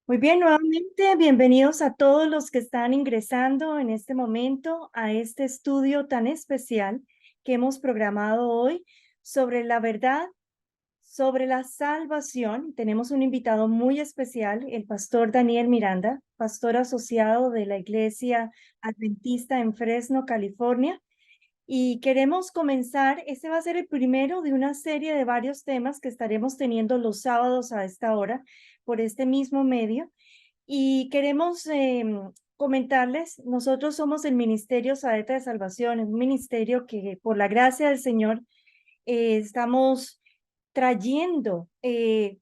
Muy bien, nuevamente bienvenidos a todos los que están ingresando en este momento a este estudio tan especial que hemos programado hoy sobre la verdad, sobre la salvación. Tenemos un invitado muy especial, el pastor Daniel Miranda, pastor asociado de la Iglesia Adventista en Fresno, California. Y queremos comenzar, este va a ser el primero de una serie de varios temas que estaremos teniendo los sábados a esta hora por este mismo medio. Y queremos comentarles, nosotros somos el Ministerio Saeta de Salvación, un ministerio que por la gracia del Señor estamos trayendo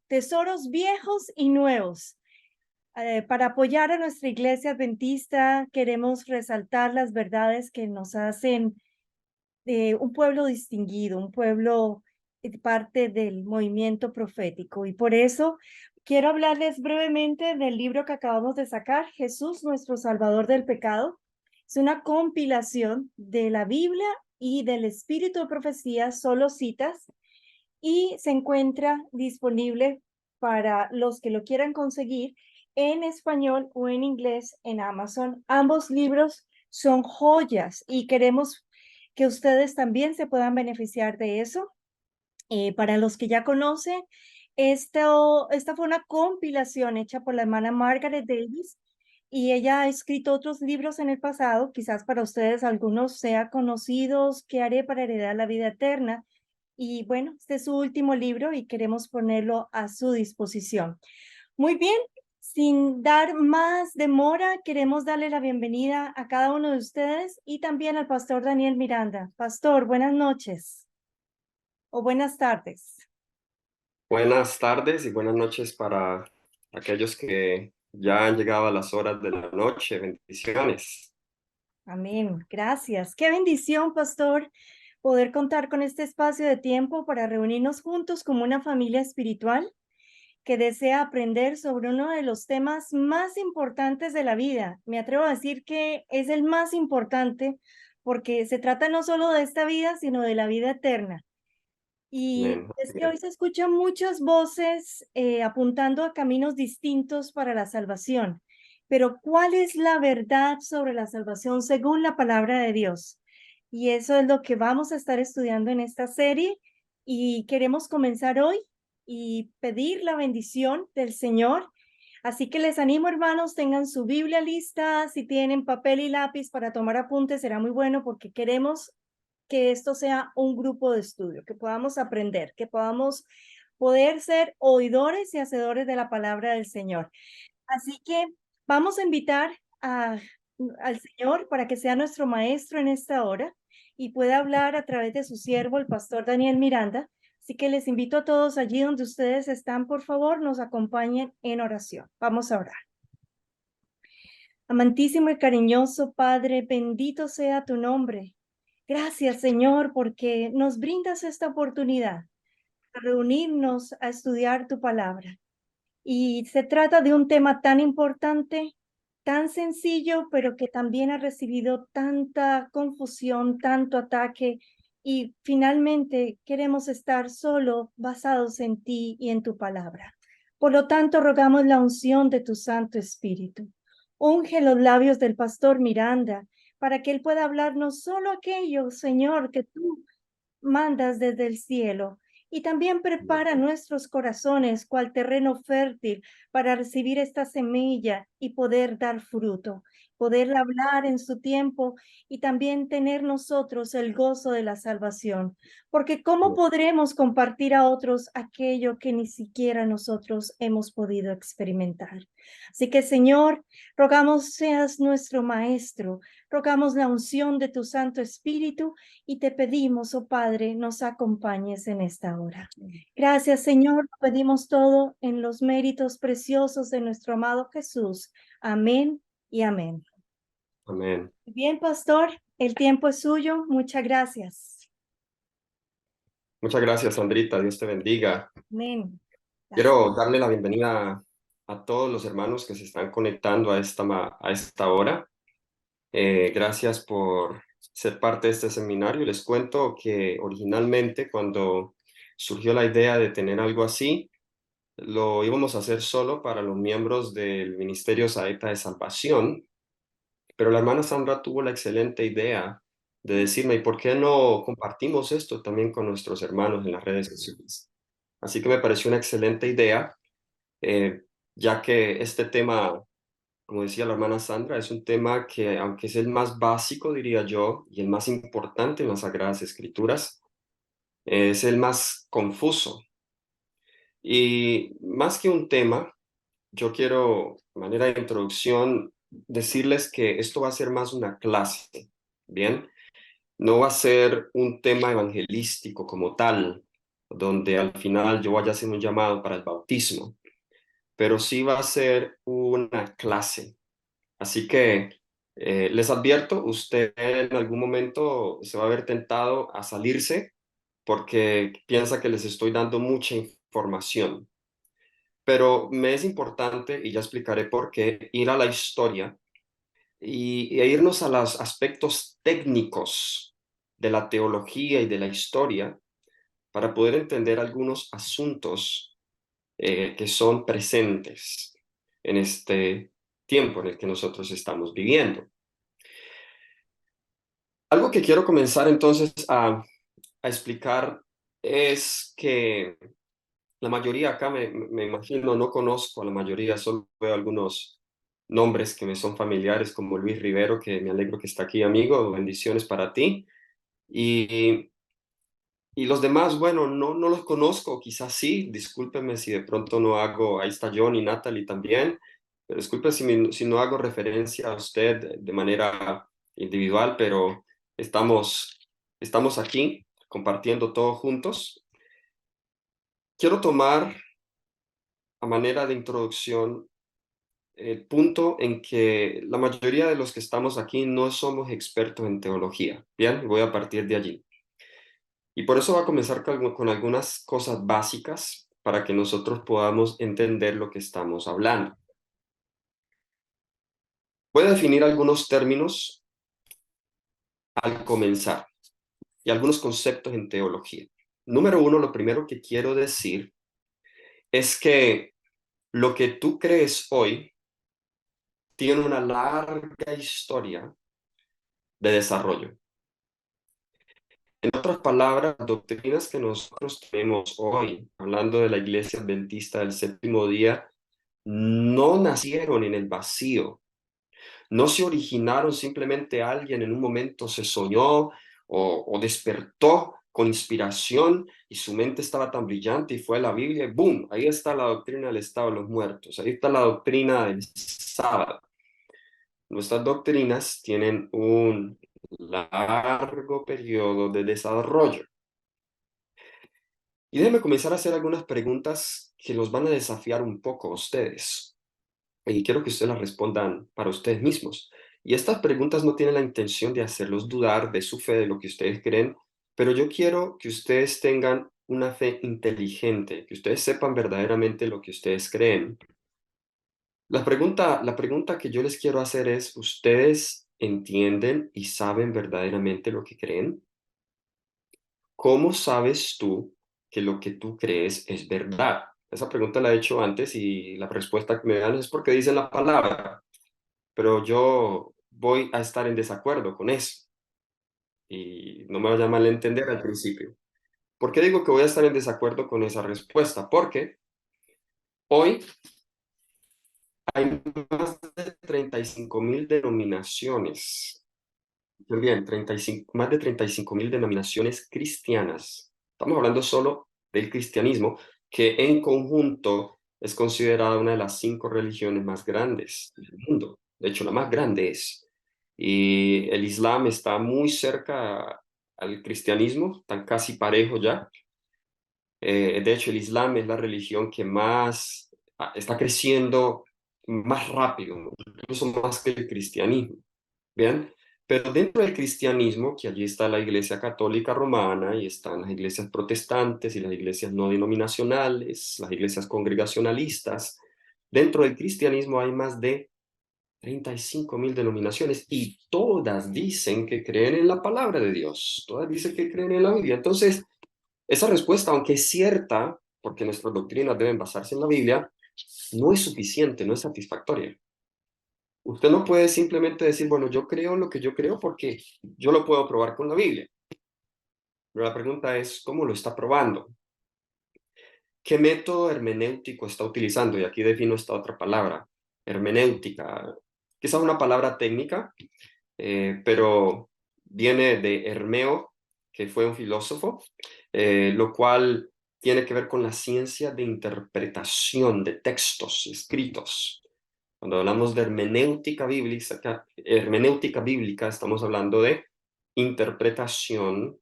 tesoros viejos y nuevos. Para apoyar a nuestra iglesia adventista, queremos resaltar las verdades que nos hacen un pueblo distinguido, un pueblo parte del movimiento profético. Y por eso quiero hablarles brevemente del libro que acabamos de sacar, Jesús, nuestro Salvador del pecado. Es una compilación de la Biblia y del Espíritu de Profecía, solo citas, y se encuentra disponible para los que lo quieran conseguir en español o en inglés en Amazon. Ambos libros son joyas y queremos que ustedes también se puedan beneficiar de eso. Para los que ya conocen, esta fue una compilación hecha por la hermana Margaret Davis y ella ha escrito otros libros en el pasado, quizás para ustedes algunos sean conocidos, ¿Qué haré para heredar la vida eterna? Y bueno, este es su último libro y queremos ponerlo a su disposición. Muy bien, sin dar más demora, queremos darle la bienvenida a cada uno de ustedes y también al pastor Daniel Miranda. Pastor, buenas noches o buenas tardes. Buenas tardes y buenas noches para aquellos que ya han llegado a las horas de la noche. Bendiciones. Amén. Gracias. Qué bendición, pastor, poder contar con este espacio de tiempo para reunirnos juntos como una familia espiritual que desea aprender sobre uno de los temas más importantes de la vida. Me atrevo a decir que es el más importante porque se trata no solo de esta vida, sino de la vida eterna. Y Amén. es que Amén. hoy se escuchan muchas voces apuntando a caminos distintos para la salvación. Pero ¿cuál es la verdad sobre la salvación según la palabra de Dios? Y eso es lo que vamos a estar estudiando en esta serie y queremos comenzar hoy y pedir la bendición del Señor. Así que les animo, hermanos, tengan su Biblia lista, si tienen papel y lápiz para tomar apuntes, será muy bueno porque queremos que esto sea un grupo de estudio, que podamos aprender, que podamos poder ser oidores y hacedores de la palabra del Señor. Así que vamos a invitar a, al Señor para que sea nuestro maestro en esta hora y pueda hablar a través de su siervo, el pastor Daniel Miranda. Así que les invito a todos allí donde ustedes están, por favor, nos acompañen en oración. Vamos a orar. Amantísimo y cariñoso Padre, bendito sea tu nombre. Gracias, Señor, porque nos brindas esta oportunidad de reunirnos a estudiar tu palabra. Y se trata de un tema tan importante, tan sencillo, pero que también ha recibido tanta confusión, tanto ataque. Y finalmente queremos estar solo basados en ti y en tu palabra. Por lo tanto, rogamos la unción de tu Santo Espíritu. Unge los labios del pastor Miranda para que él pueda hablar no solo aquello, Señor, que tú mandas desde el cielo. Y también prepara nuestros corazones cual terreno fértil para recibir esta semilla y poder dar fruto, poder hablar en su tiempo y también tener nosotros el gozo de la salvación. Porque ¿cómo podremos compartir a otros aquello que ni siquiera nosotros hemos podido experimentar? Así que, Señor, rogamos seas nuestro maestro, rogamos la unción de tu Santo Espíritu y te pedimos, oh Padre, nos acompañes en esta hora. Gracias, Señor, lo pedimos todo en los méritos preciosos de nuestro amado Jesús. Amén y amén. Amén. Bien, pastor, el tiempo es suyo. Muchas gracias. Muchas gracias, Sandrita. Dios te bendiga. Amén. Gracias. Quiero darle la bienvenida a todos los hermanos que se están conectando a esta hora. Gracias por ser parte de este seminario. Les cuento que originalmente cuando surgió la idea de tener algo así, lo íbamos a hacer solo para los miembros del Ministerio Saeta de Salvación, pero la hermana Sandra tuvo la excelente idea de decirme, ¿y por qué no compartimos esto también con nuestros hermanos en las redes sociales? Así que me pareció una excelente idea, eh, ya que este tema, como decía la hermana Sandra, es un tema que, aunque es el más básico, diría yo, y el más importante en las Sagradas Escrituras, es el más confuso. Y más que un tema, yo quiero, de manera de introducción, decirles que esto va a ser más una clase, ¿bien? No va a ser un tema evangelístico como tal, donde al final yo vaya a hacer un llamado para el bautismo, pero sí va a ser una clase. Así que les advierto, usted en algún momento se va a ver tentado a salirse porque piensa que les estoy dando mucha información. Pero me es importante, y ya explicaré por qué, ir a la historia e irnos a los aspectos técnicos de la teología y de la historia para poder entender algunos asuntos que son presentes en este tiempo en el que nosotros estamos viviendo. Algo que quiero comenzar entonces a explicar es que la mayoría acá, me imagino, no conozco a la mayoría, solo veo algunos nombres que me son familiares, como Luis Rivero, que me alegro que está aquí, amigo, bendiciones para ti. Y, y los demás, bueno, no los conozco, quizás sí, discúlpeme si de pronto no hago, ahí está John y Natalie también, pero disculpe si no hago referencia a usted de manera individual, pero estamos aquí compartiendo todos juntos. Quiero tomar a manera de introducción el punto en que la mayoría de los que estamos aquí no somos expertos en teología. Bien, voy a partir de allí. Y por eso voy a comenzar con algunas cosas básicas para que nosotros podamos entender lo que estamos hablando. Voy a definir algunos términos al comenzar y algunos conceptos en teología. Número uno, lo primero que quiero decir es que lo que tú crees hoy tiene una larga historia de desarrollo. En otras palabras, las doctrinas que nosotros tenemos hoy, hablando de la Iglesia Adventista del Séptimo Día, no nacieron en el vacío, no se originaron simplemente alguien en un momento se soñó o despertó con inspiración y su mente estaba tan brillante y fue a la Biblia y ¡boom! Ahí está la doctrina del estado de los muertos, ahí está la doctrina del sábado. Nuestras doctrinas tienen un largo periodo de desarrollo. Y déjenme comenzar a hacer algunas preguntas que los van a desafiar un poco a ustedes. Y quiero que ustedes las respondan para ustedes mismos. Y estas preguntas no tienen la intención de hacerlos dudar de su fe, de lo que ustedes creen, pero yo quiero que ustedes tengan una fe inteligente, que ustedes sepan verdaderamente lo que ustedes creen. La pregunta que yo les quiero hacer es, ¿ustedes entienden y saben verdaderamente lo que creen? ¿Cómo sabes tú que lo que tú crees es verdad? Esa pregunta la he hecho antes y la respuesta que me dan es porque dicen la palabra, pero yo voy a estar en desacuerdo con eso y no me vaya a malentender al principio. ¿Por qué digo que voy a estar en desacuerdo con esa respuesta? Porque hoy hay más de 35.000 denominaciones. Bien, 35, más de 35.000 denominaciones cristianas. Estamos hablando solo del cristianismo, que en conjunto es considerada una de las 5 religiones más grandes del mundo. De hecho, la más grande es. Y el Islam está muy cerca al cristianismo, están casi parejos ya. De hecho, el Islam es la religión que más está creciendo más rápido, incluso más que el cristianismo. Bien, pero dentro del cristianismo, que allí está la Iglesia Católica Romana y están las iglesias protestantes y las iglesias no denominacionales, las iglesias congregacionalistas, dentro del cristianismo hay más de 35.000 denominaciones y todas dicen que creen en la palabra de Dios, todas dicen que creen en la Biblia. Entonces, esa respuesta, aunque es cierta, porque nuestras doctrinas deben basarse en la Biblia, no es suficiente, no es satisfactoria. Usted no puede simplemente decir, bueno, yo creo lo que yo creo porque yo lo puedo probar con la Biblia. Pero la pregunta es, ¿cómo lo está probando? ¿Qué método hermenéutico está utilizando? Y aquí defino esta otra palabra, hermenéutica. Quizás una palabra técnica, pero viene de Hermeo, que fue un filósofo, lo cual tiene que ver con la ciencia de interpretación de textos escritos. Cuando hablamos de hermenéutica bíblica, estamos hablando de interpretación,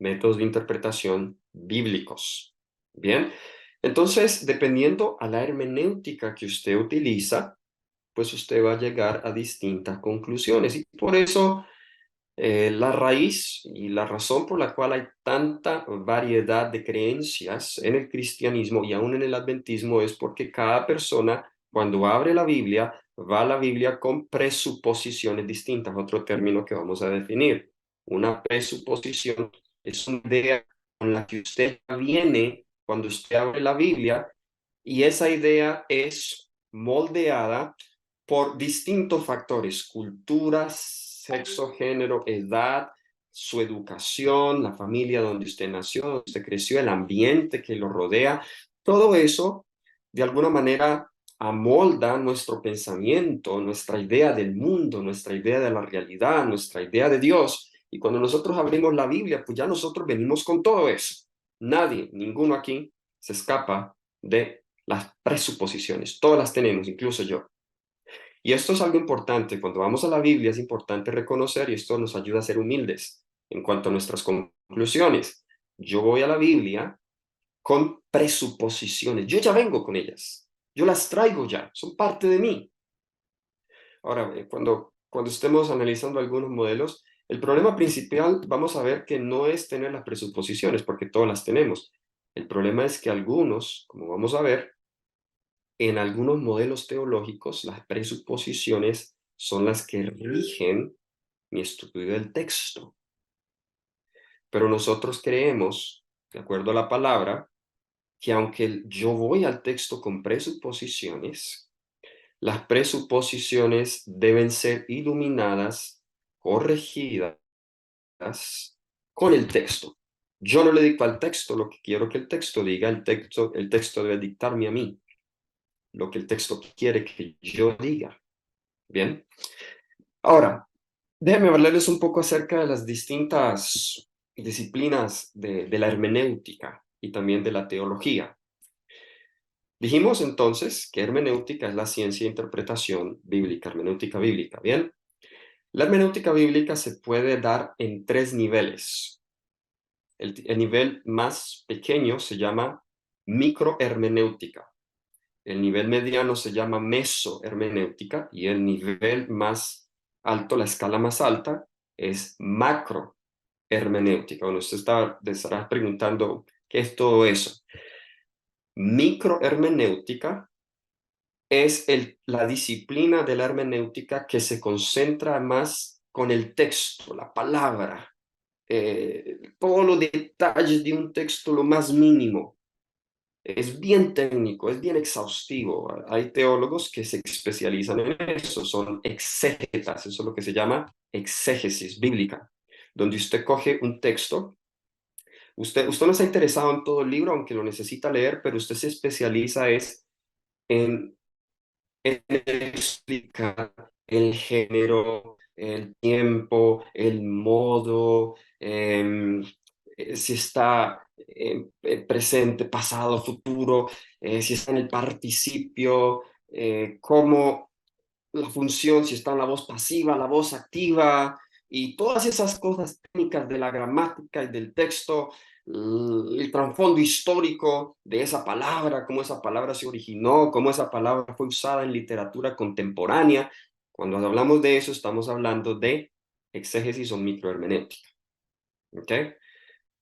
métodos de interpretación bíblicos. Bien, entonces, dependiendo a la hermenéutica que usted utiliza, pues usted va a llegar a distintas conclusiones. Y por eso la raíz y la razón por la cual hay tanta variedad de creencias en el cristianismo y aún en el adventismo es porque cada persona, cuando abre la Biblia, va a la Biblia con presuposiciones distintas, otro término que vamos a definir. Una presuposición es una idea con la que usted viene cuando usted abre la Biblia y esa idea es moldeada por distintos factores: cultura, sexo, género, edad, su educación, la familia donde usted nació, donde usted creció, el ambiente que lo rodea. Todo eso, de alguna manera, amolda nuestro pensamiento, nuestra idea del mundo, nuestra idea de la realidad, nuestra idea de Dios. Y cuando nosotros abrimos la Biblia, pues ya nosotros venimos con todo eso. Nadie, ninguno aquí se escapa de las presuposiciones. Todas las tenemos, incluso yo. Y esto es algo importante. Cuando vamos a la Biblia es importante reconocer, y esto nos ayuda a ser humildes en cuanto a nuestras conclusiones. Yo voy a la Biblia con presuposiciones. Yo ya vengo con ellas. Yo las traigo ya. Son parte de mí. Ahora, cuando estemos analizando algunos modelos, el problema principal, vamos a ver que no es tener las presuposiciones, porque todas las tenemos. El problema es que algunos, como vamos a ver, en algunos modelos teológicos, las presuposiciones son las que rigen mi estudio del texto. Pero nosotros creemos, de acuerdo a la palabra, que aunque yo voy al texto con presuposiciones, las presuposiciones deben ser iluminadas, corregidas con el texto. Yo no le dicto al texto lo que quiero que el texto diga, el texto debe dictarme a mí lo que el texto quiere que yo diga. Bien. Ahora, déjenme hablarles un poco acerca de las distintas disciplinas de la hermenéutica y también de la teología. Dijimos entonces que hermenéutica es la ciencia de interpretación bíblica, hermenéutica bíblica, ¿bien? La hermenéutica bíblica se puede dar en tres niveles. El nivel más pequeño se llama microhermenéutica. El nivel mediano se llama mesohermenéutica y el nivel más alto, la escala más alta, es macrohermenéutica. Bueno, usted estará preguntando, ¿qué es todo eso? Microhermenéutica es la disciplina de la hermenéutica que se concentra más con el texto, la palabra, todos los detalles de un texto, lo más mínimo. Es bien técnico, es bien exhaustivo. Hay teólogos que se especializan en eso, son exégetas, eso es lo que se llama exégesis bíblica, donde usted coge un texto, usted no está interesado en todo el libro, aunque lo necesita leer, pero usted se especializa en, en explicar el género, el tiempo, el modo, si está presente, pasado, futuro, si está en el participio, cómo la función, si está en la voz pasiva, la voz activa, y todas esas cosas técnicas de la gramática y del texto, el trasfondo histórico de esa palabra, cómo esa palabra se originó, cómo esa palabra fue usada en literatura contemporánea. Cuando hablamos de eso, estamos hablando de exégesis o microhermenéutica. ¿Ok?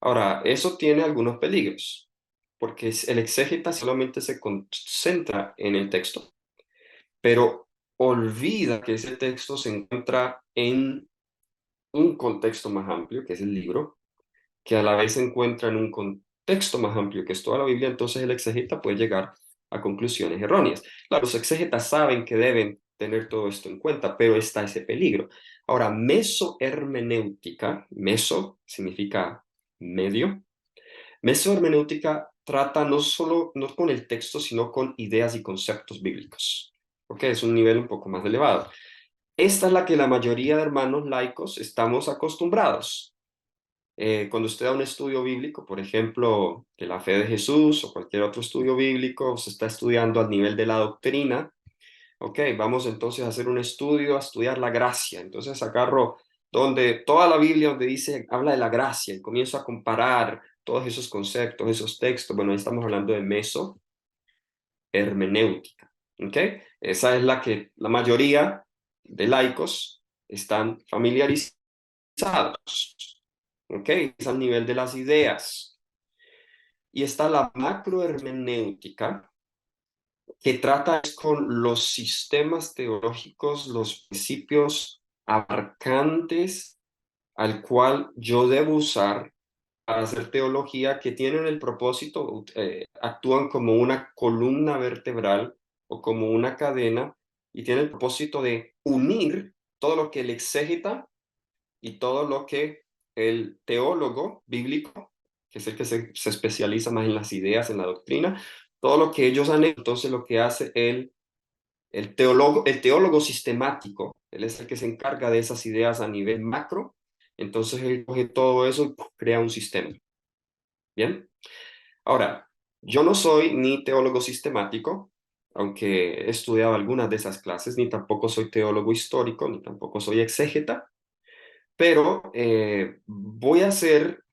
Ahora, eso tiene algunos peligros, porque el exégeta solamente se concentra en el texto, pero olvida que ese texto se encuentra en un contexto más amplio, que es el libro, que a la vez se encuentra en un contexto texto más amplio, que es toda la Biblia, entonces el exégeta puede llegar a conclusiones erróneas. Claro, los exégetas saben que deben tener todo esto en cuenta, pero está ese peligro. Ahora, mesohermenéutica, meso significa medio. Mesohermenéutica trata no solo no con el texto, sino con ideas y conceptos bíblicos. ¿Ok? Es un nivel un poco más elevado. Esta es la que la mayoría de hermanos laicos estamos acostumbrados. Cuando usted da un estudio bíblico, por ejemplo, de la fe de Jesús o cualquier otro estudio bíblico, se está estudiando al nivel de la doctrina. Ok, vamos entonces a hacer un estudio, a estudiar la gracia. Entonces agarro donde toda la Biblia donde dice, habla de la gracia y comienzo a comparar todos esos conceptos, esos textos. Bueno, ahí estamos hablando de mesohermenéutica. Ok, esa es la que la mayoría de laicos están familiarizados. Ok, es al nivel de las ideas. Y está la macrohermenéutica, que trata con los sistemas teológicos, los principios abarcantes al cual yo debo usar para hacer teología, que tienen el propósito, actúan como una columna vertebral o como una cadena y tienen el propósito de unir todo lo que el exégeta y todo lo que el teólogo bíblico, que es el que se especializa más en las ideas, en la doctrina, todo lo que ellos han hecho, entonces lo que hace el teólogo sistemático, él es el que se encarga de esas ideas a nivel macro, entonces él coge todo eso y crea un sistema. ¿Bien? Ahora, yo no soy ni teólogo sistemático, aunque he estudiado algunas de esas clases, ni tampoco soy teólogo histórico, ni tampoco soy exégeta, pero voy a hacer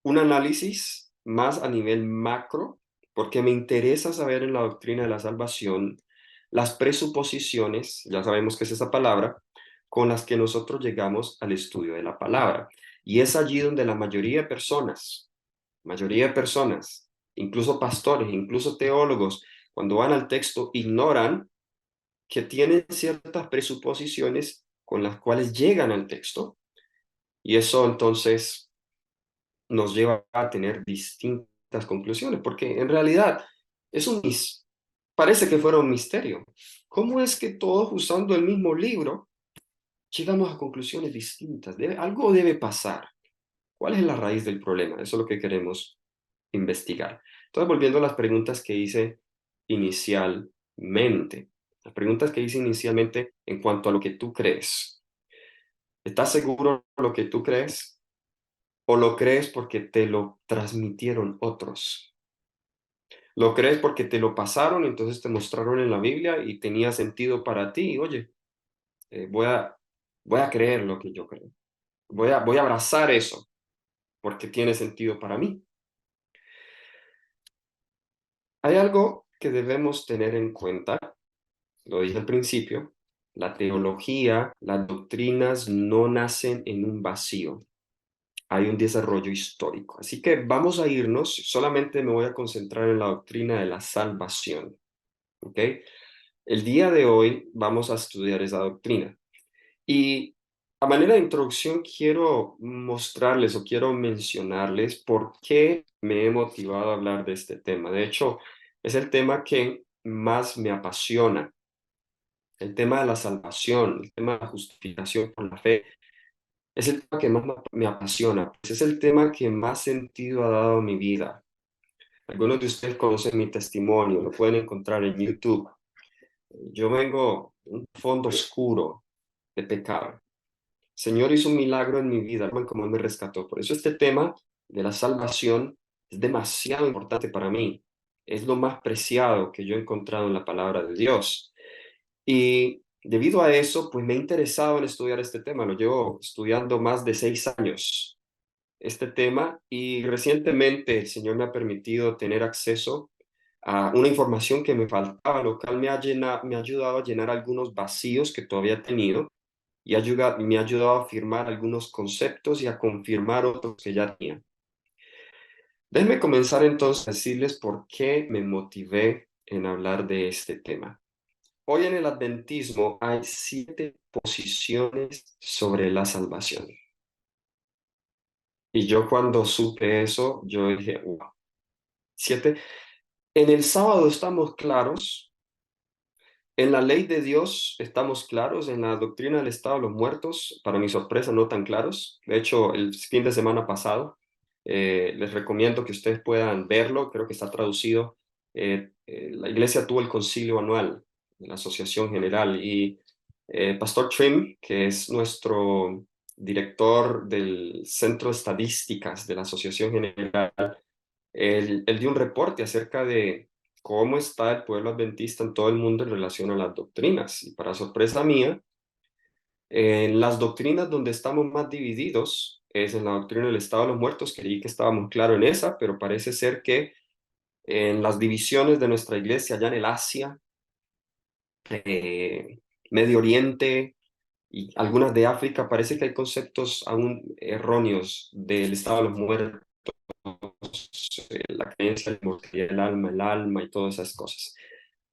un análisis más a nivel macro, porque me interesa saber en la doctrina de la salvación las presuposiciones, ya sabemos qué es esa palabra, con las que nosotros llegamos al estudio de la palabra. Y es allí donde la mayoría de personas, incluso pastores, incluso teólogos, cuando van al texto, ignoran que tienen ciertas presuposiciones con las cuales llegan al texto. Y eso entonces nos lleva a tener distintas conclusiones, porque en realidad es parece que fuera un misterio. ¿Cómo es que todos usando el mismo libro llegamos a conclusiones distintas? Algo debe pasar. ¿Cuál es la raíz del problema? Eso es lo que queremos investigar. Entonces, volviendo a las preguntas que hice inicialmente. Las preguntas que hice inicialmente en cuanto a lo que tú crees. ¿Estás seguro de lo que tú crees? ¿O lo crees porque te lo transmitieron otros? ¿Lo crees porque te lo pasaron, entonces te mostraron en la Biblia y tenía sentido para ti? Y, oye, eh, voy a, voy a creer lo que yo creo. Voy a abrazar eso porque tiene sentido para mí. Hay algo que debemos tener en cuenta, lo dije al principio, la teología, las doctrinas no nacen en un vacío. Hay un desarrollo histórico. Así que vamos a irnos, solamente me voy a concentrar en la doctrina de la salvación. ¿Ok? El día de hoy vamos a estudiar esa doctrina. Y a manera de introducción quiero mostrarles o quiero mencionarles por qué me he motivado a hablar de este tema. De hecho, es el tema que más me apasiona, el tema de la salvación, el tema de la justificación por la fe. Es el tema que más me apasiona, pues es el tema que más sentido ha dado a mi vida. Algunos de ustedes conocen mi testimonio, lo pueden encontrar en YouTube. Yo vengo de un fondo oscuro de pecado. Señor hizo un milagro en mi vida, como Él me rescató. Por eso este tema de la salvación es demasiado importante para mí. Es lo más preciado que yo he encontrado en la palabra de Dios. Y debido a eso, pues me he interesado en estudiar este tema. Lo llevo estudiando más de 6 años, este tema, y recientemente el Señor me ha permitido tener acceso a una información que me faltaba, lo cual me ha ayudado a llenar algunos vacíos que todavía he tenido y me ha ayudado a afirmar algunos conceptos y a confirmar otros que ya tenía. Déjenme comenzar entonces a decirles por qué me motivé en hablar de este tema. Hoy en el adventismo hay 7 posiciones sobre la salvación. Y yo cuando supe eso, yo dije, wow, 7. En el sábado estamos claros, en la ley de Dios estamos claros, en la doctrina del estado de los muertos, para mi sorpresa, no tan claros. De hecho, el fin de semana pasado, les recomiendo que ustedes puedan verlo, creo que está traducido. La iglesia tuvo el concilio anual de la Asociación General y Pastor Trim, que es nuestro director del Centro de Estadísticas de la Asociación General, él dio un reporte acerca de cómo está el pueblo adventista en todo el mundo en relación a las doctrinas. Y para sorpresa mía, en las doctrinas donde estamos más divididos es en la doctrina del estado de los muertos. Creí que estábamos claros en esa, pero parece ser que en las divisiones de nuestra iglesia allá en el Asia, eh, Medio Oriente y algunas de África, parece que hay conceptos aún erróneos del estado de los muertos, la creencia del mortalidad del alma, el alma y todas esas cosas.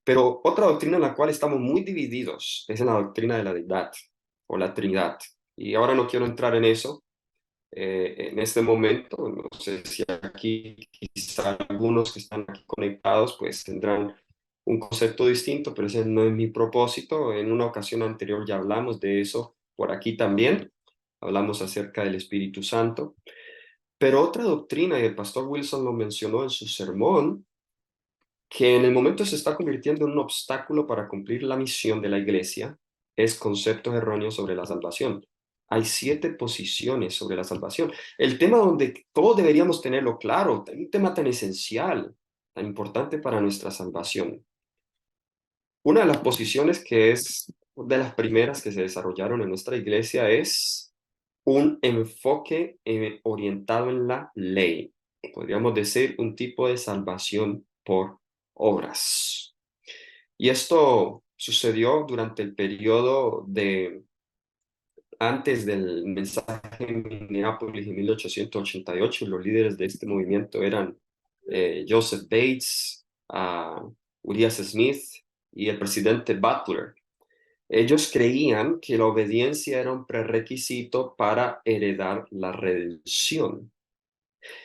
Pero otra doctrina en la cual estamos muy divididos es en la doctrina de la deidad o la Trinidad. Y ahora no quiero entrar en eso en este momento. No sé si aquí quizá algunos que están aquí conectados pues tendrán un concepto distinto, pero ese no es mi propósito. En una ocasión anterior ya hablamos de eso por aquí también. Hablamos acerca del Espíritu Santo. Pero otra doctrina, y el pastor Wilson lo mencionó en su sermón, que en el momento se está convirtiendo en un obstáculo para cumplir la misión de la iglesia, es conceptos erróneos sobre la salvación. Hay 7 posiciones sobre la salvación. El tema donde todos deberíamos tenerlo claro, un tema tan esencial, tan importante para nuestra salvación. Una de las posiciones que es de las primeras que se desarrollaron en nuestra iglesia es un enfoque orientado en la ley. Podríamos decir un tipo de salvación por obras. Y esto sucedió durante el periodo de antes del mensaje en Minneapolis en 1888. Los líderes de este movimiento eran Joseph Bates, Urias Smith y el presidente Butler. Ellos creían que la obediencia era un prerequisito para heredar la redención.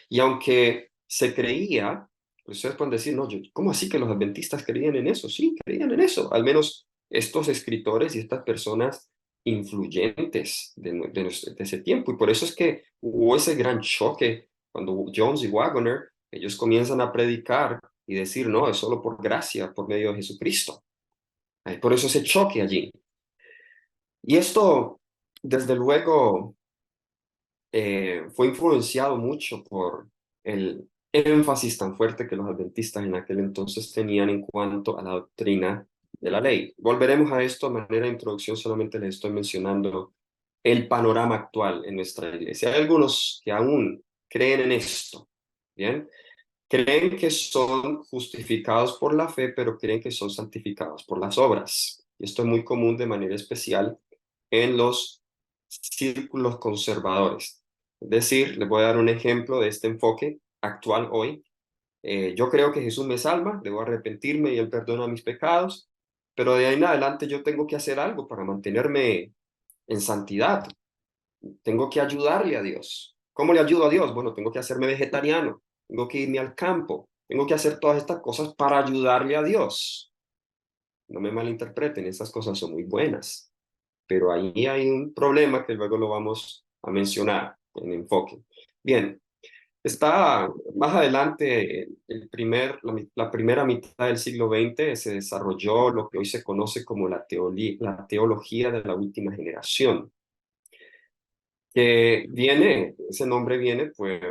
Y aunque se creía, pues ustedes pueden decir, no, ¿cómo así que los adventistas creían en eso? Sí, creían en eso. Al menos estos escritores y estas personas influyentes de ese tiempo. Y por eso es que hubo ese gran choque cuando Jones y Waggoner, ellos comienzan a predicar y decir, no, es solo por gracia, por medio de Jesucristo. Por eso ese choque allí. Y esto, desde luego, fue influenciado mucho por el énfasis tan fuerte que los adventistas en aquel entonces tenían en cuanto a la doctrina de la ley. Volveremos a esto de manera de introducción, solamente les estoy mencionando el panorama actual en nuestra iglesia. Hay algunos que aún creen en esto, ¿bien? Creen que son justificados por la fe, pero creen que son santificados por las obras. Y esto es muy común de manera especial en los círculos conservadores. Es decir, les voy a dar un ejemplo de este enfoque actual hoy. Yo creo que Jesús me salva, debo arrepentirme y Él perdona mis pecados, pero de ahí en adelante yo tengo que hacer algo para mantenerme en santidad. Tengo que ayudarle a Dios. ¿Cómo le ayudo a Dios? Bueno, tengo que hacerme vegetariano, tengo que irme al campo, tengo que hacer todas estas cosas para ayudarle a Dios. No me malinterpreten, estas cosas son muy buenas, pero ahí hay un problema que luego lo vamos a mencionar en enfoque. Bien, está más adelante, la primera mitad del siglo XX se desarrolló lo que hoy se conoce como la teología de la última generación, que viene, ese nombre viene pues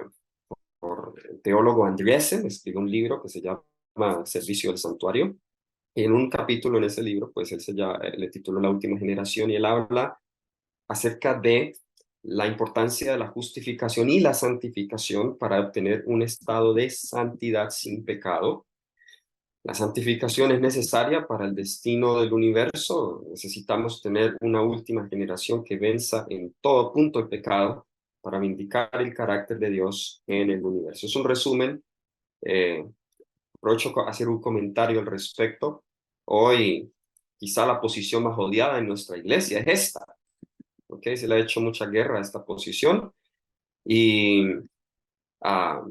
por el teólogo Andriesen, escribió un libro que se llama Servicio del Santuario. Y en un capítulo en ese libro, pues le tituló La última generación y él habla acerca de la importancia de la justificación y la santificación para obtener un estado de santidad sin pecado. La santificación es necesaria para el destino del universo. Necesitamos tener una última generación que venza en todo punto el pecado para vindicar el carácter de Dios en el universo. Es un resumen. Eh, Aprovecho a hacer un comentario al respecto. Hoy, quizá la posición más odiada en nuestra iglesia es esta. ¿Ok? Se le ha hecho mucha guerra a esta posición. Y ah,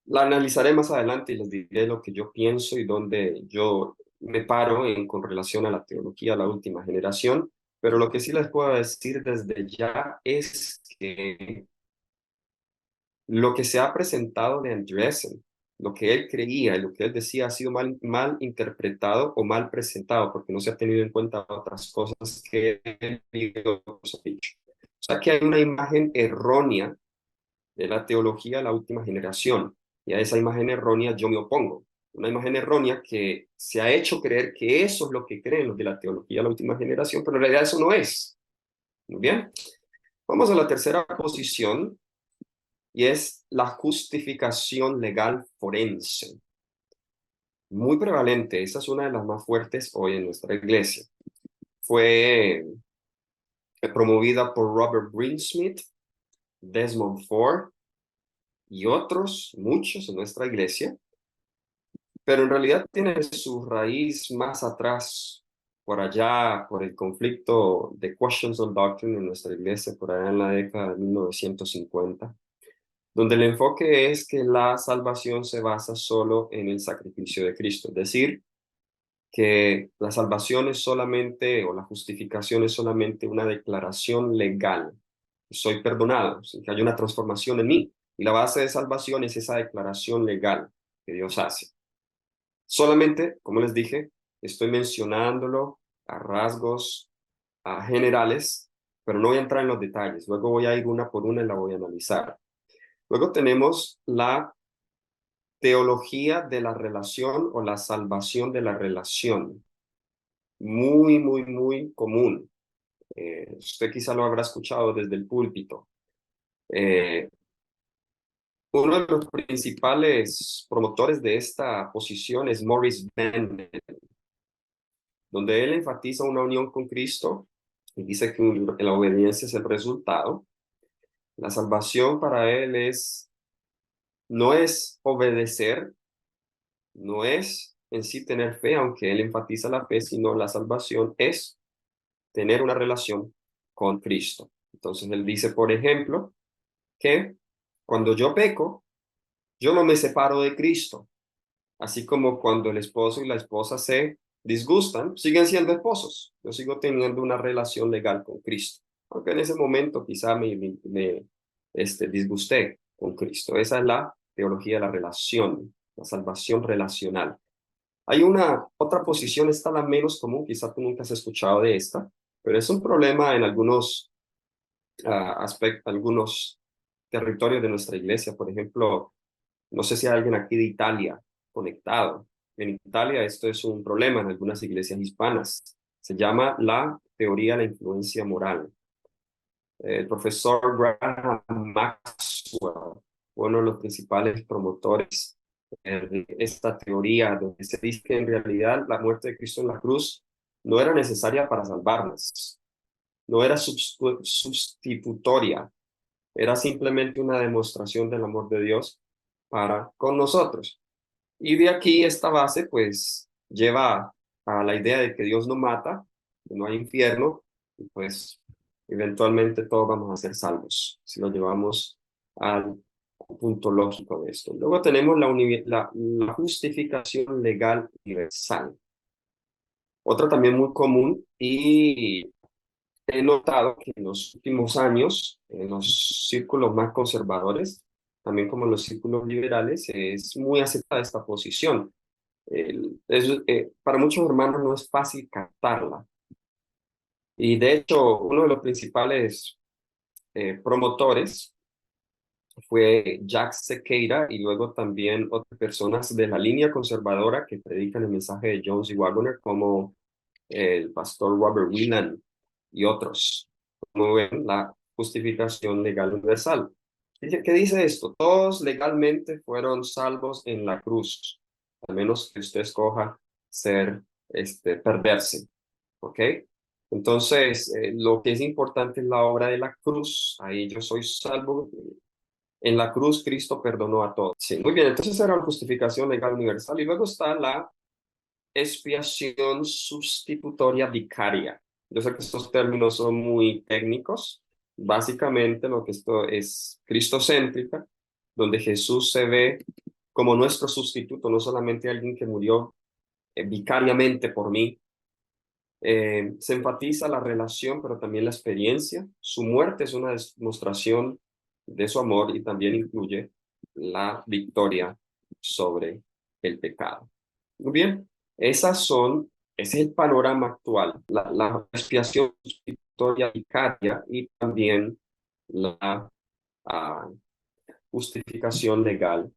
la analizaré más adelante y les diré lo que yo pienso y dónde yo me paro con relación a la teología de la última generación. Pero lo que sí les puedo decir desde ya es que lo que se ha presentado de Andreessen, lo que él creía y lo que él decía ha sido mal interpretado o mal presentado porque no se ha tenido en cuenta otras cosas que él ha dicho. O sea que hay una imagen errónea de la teología de la última generación y a esa imagen errónea yo me opongo. Una imagen errónea que se ha hecho creer que eso es lo que creen los de la teología de la última generación, pero en realidad eso no es. Muy bien. Vamos a la tercera posición, y es la justificación legal forense. Muy prevalente, esa es una de las más fuertes hoy en nuestra iglesia. Fue promovida por Robert Greensmith, Desmond Ford y otros, muchos en nuestra iglesia, pero en realidad tiene su raíz más atrás, por allá, por el conflicto de Questions on Doctrine en nuestra iglesia, por allá en la década de 1950. Donde el enfoque es que la salvación se basa solo en el sacrificio de Cristo, es decir, que la salvación es solamente, o la justificación es solamente una declaración legal. Soy perdonado, sin que haya una transformación en mí. Y la base de salvación es esa declaración legal que Dios hace. Solamente, como les dije, estoy mencionándolo a rasgos generales, pero no voy a entrar en los detalles. Luego voy a ir una por una y la voy a analizar. Luego tenemos la teología de la relación o la salvación de la relación. Muy, muy, muy común. Usted quizá lo habrá escuchado desde el púlpito. Eh, Uno de los principales promotores de esta posición es Maurice Bennett, donde él enfatiza una unión con Cristo y dice que la obediencia es el resultado. La salvación para él no es obedecer, no es en sí tener fe, aunque él enfatiza la fe, sino la salvación es tener una relación con Cristo. Entonces él dice, por ejemplo, que cuando yo peco, yo no me separo de Cristo, así como cuando el esposo y la esposa se disgustan, siguen siendo esposos. Yo sigo teniendo una relación legal con Cristo, aunque en ese momento quizá me disgusté con Cristo. Esa es la teología de la relación, la salvación relacional. Hay una otra posición, esta la menos común, quizá tú nunca has escuchado de esta, pero es un problema en algunos aspectos, algunos territorios de nuestra iglesia. Por ejemplo, no sé si hay alguien aquí de Italia conectado. En Italia esto es un problema en algunas iglesias hispanas. Se llama la teoría de la influencia moral. El profesor Graham Maxwell, uno de los principales promotores de esta teoría, donde se dice que en realidad la muerte de Cristo en la cruz no era necesaria para salvarnos, no era sustitutoria, era simplemente una demostración del amor de Dios para con nosotros. Y de aquí esta base pues lleva a la idea de que Dios no mata, que no hay infierno, y pues eventualmente todos vamos a ser salvos si lo llevamos al punto lógico de esto. Luego tenemos la justificación legal universal. Otra también muy común, y he notado que en los últimos años, en los círculos más conservadores, también como en los círculos liberales, es muy aceptada esta posición. Para muchos hermanos no es fácil captarla. Y de hecho, uno de los principales promotores fue Jacques Sequeira y luego también otras personas de la línea conservadora que predican el mensaje de Jones y Waggoner, como el pastor Robert Whelan y otros. Como ven, la justificación legal universal. ¿Qué dice esto? Todos legalmente fueron salvos en la cruz, al menos que usted escoja perderse, ¿ok? Entonces, lo que es importante es la obra de la cruz. Ahí yo soy salvo. En la cruz Cristo perdonó a todos. Sí, muy bien, entonces era la justificación legal universal. Y luego está la expiación sustitutoria vicaria. Yo sé que estos términos son muy técnicos, básicamente lo que esto es cristocéntrica, donde Jesús se ve como nuestro sustituto, no solamente alguien que murió vicariamente por mí. Se enfatiza la relación, pero también la experiencia. Su muerte es una demostración de su amor y también incluye la victoria sobre el pecado. Muy bien, ese es el panorama actual, la expiación sustitutoria vicaria y también la ah, justificación legal